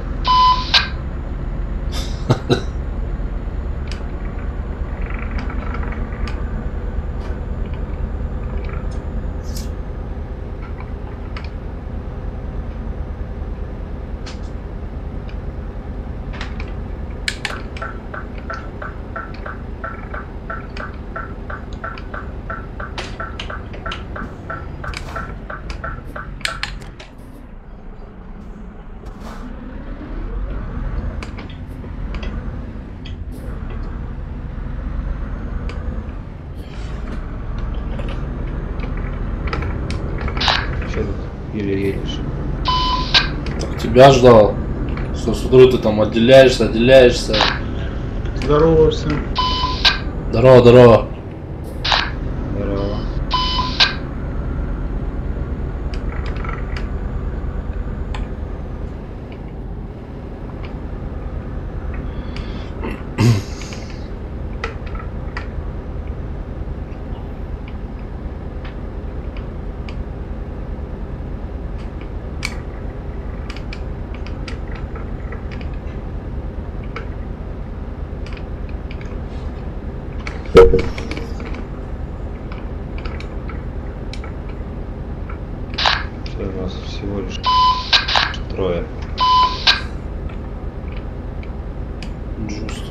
Че тут? Или едешь? Так тебя ждал. Что, смотрю, ты там отделяешься. Здорово всем. Здорово. Здорово. Что у нас всего лишь трое. Джуст.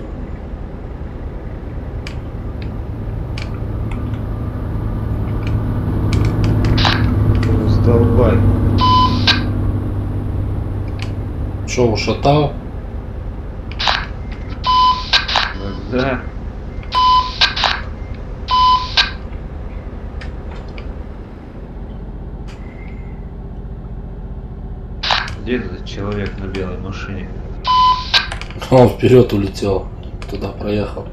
Сдолбай. Что, ушатал? Да. Где этот человек на белой машине? Он вперед улетел. Туда проехал.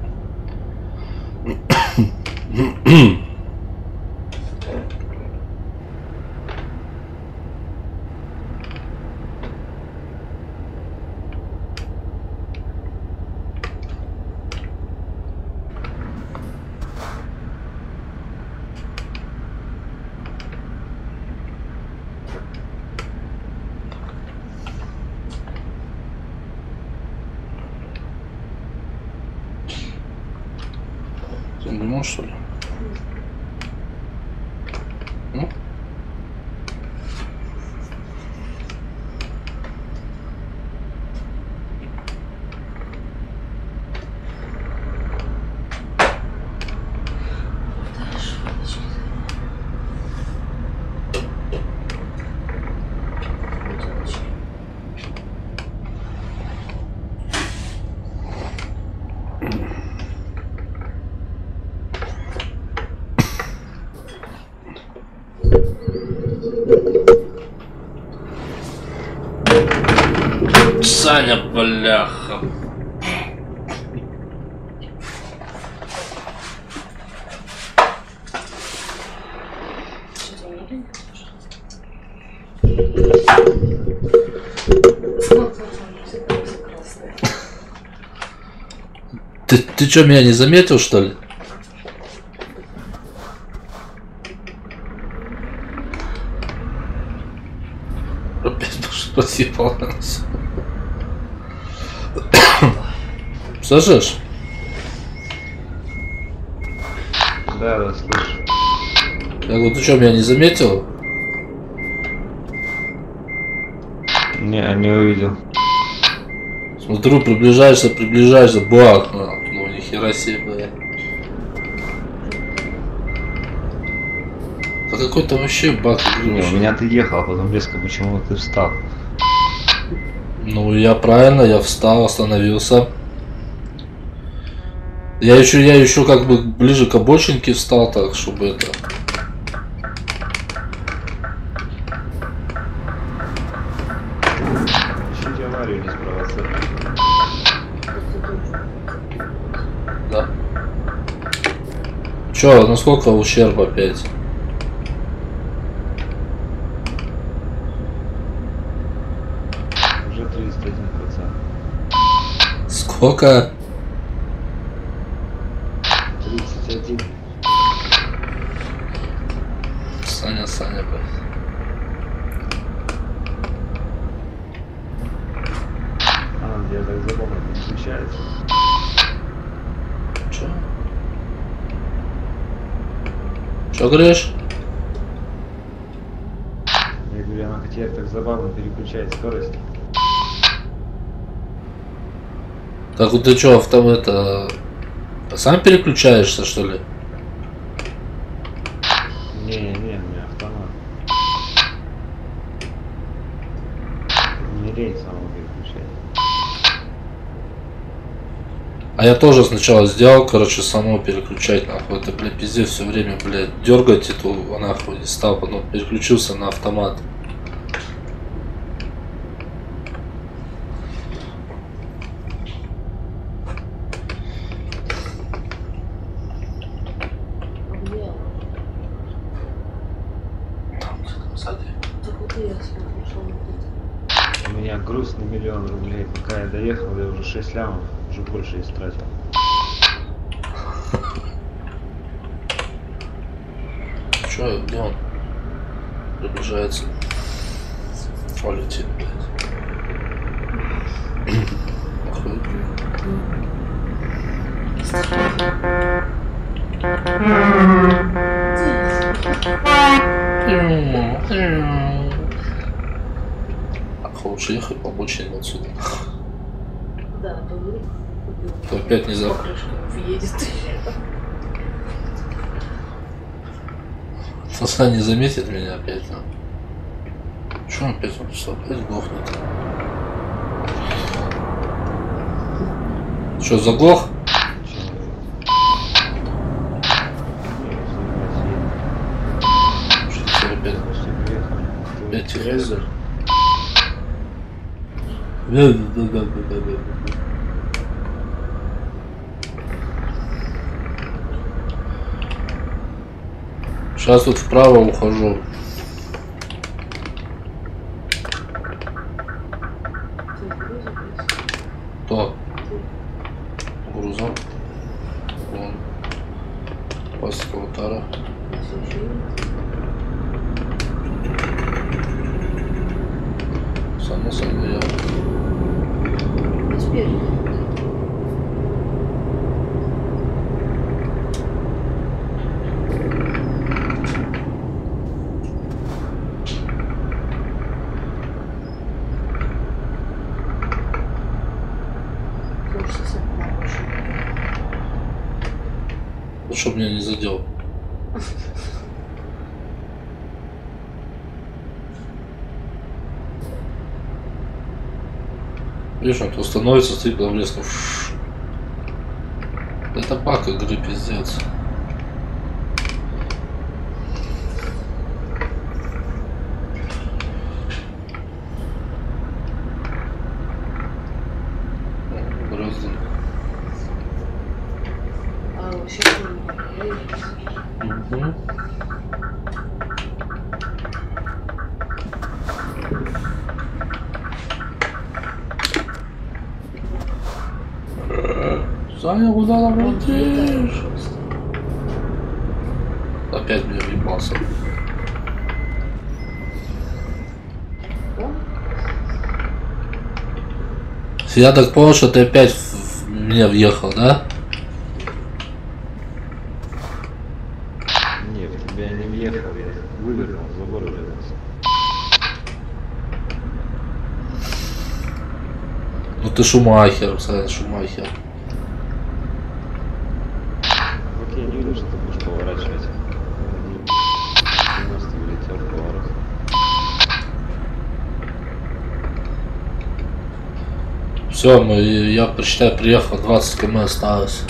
Ты не можешь, что ли? Ну? Саня, бляха. Что-то не видно, Ты что, меня не заметил, что ли? Спасибо. Слышишь? Да, да, слышу. Я говорю, ты что, меня не заметил? Не увидел. Смотрю, приближаешься, бах, ну нихера себе, бля. Да какой-то вообще баг игры. Не, у меня ты ехал, а потом резко почему-то ты встал. Ну я правильно, я встал, остановился. Я еще как бы ближе к обочинке встал, так, чтобы это... Ищите аварию, не спровоцировать. Да. Че, насколько ущерб опять? Уже 31%. Сколько? 31. Саня, блядь. Я так забавно подключается. Че говоришь? Я говорю, она теперь так забавно переключает скорость. Так вот ты что, это... Сам переключаешься, что ли? Не, у меня автомат. Не лень самого переключать. А я тоже сначала сделал, короче, само переключать, нахуй. Это, блядь, пиздец, все время, блядь, дергать эту, нахуй, не стал, потом переключился на автомат. У меня груз на 1 000 000 рублей. Пока я доехал, я уже 6 лямов, уже больше истратил. Че, где он? Приближается. О, летит, блядь. Охуеть. Лучше ехать по обочине отсюда. Да, то вы. То опять не за... Въедет. Сосна не заметит меня опять. Че он опять? Он опять глохнет. Что, заглох? Что опять? Опять телевизор? Да. Сейчас тут вправо ухожу. Кто? Грузом. Вон. Пасского тара. Само собой я. Теперь. Ну, чтоб меня не задел. Видишь, он то становится, стоит на блеску. Это баг игры, пиздец. Бразден. А вообще Угу. Саня, куда летишь? Опять меня въебался. Я так понял, что ты опять в меня въехал, да? Не, в тебя не въехал, я вывернул, забор врезался. Ну ты Шумахер, кстати, Шумахер. Вот я не видел, что ты будешь поворачивать. 90 влетел в поворот. Все, я посчитаю, приехал, 20 км осталось.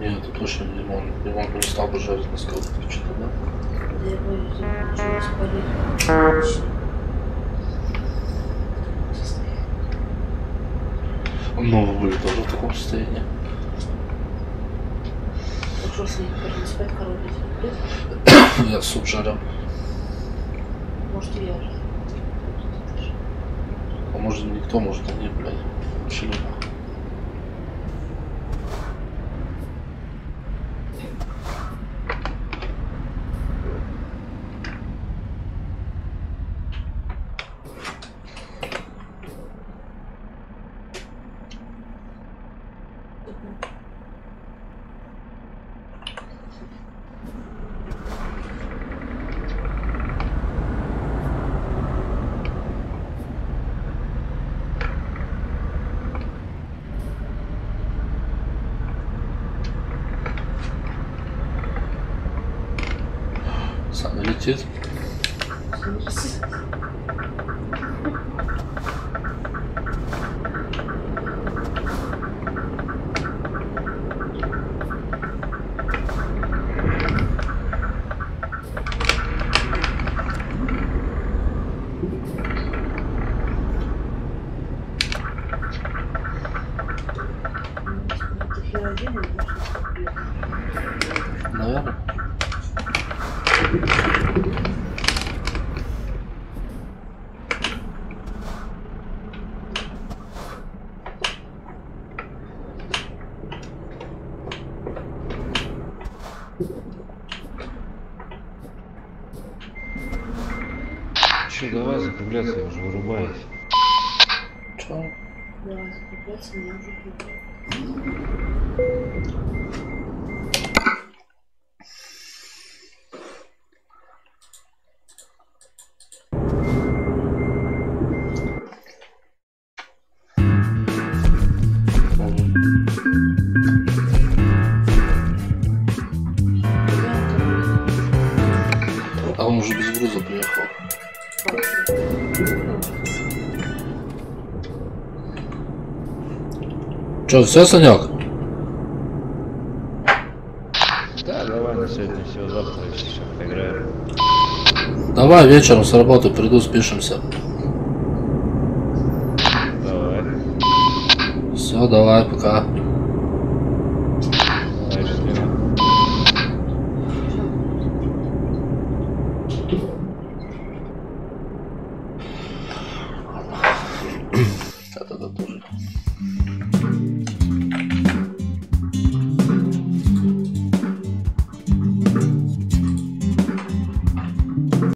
Нет, это точно лимон. Лимон перестал бы жарить на сковородке, что-то, да? Да я боюсь, я хочу спалить. Ну, вы тоже в таком состоянии. Так что с ней спать коробить? Я суп жарю. Может и я же. А может никто, может они, блядь. Чили. Сам летит. Наверное. Че, давай закругляться, я уже вырубаюсь. Чё? Давай, закупляться, мне уже придет. А он уже без груза приехал. Че, все, Санек? Да, давай на сегодня все, завтра еще поиграем. Давай вечером с работы приду, спишемся. Давай. Все, давай, пока.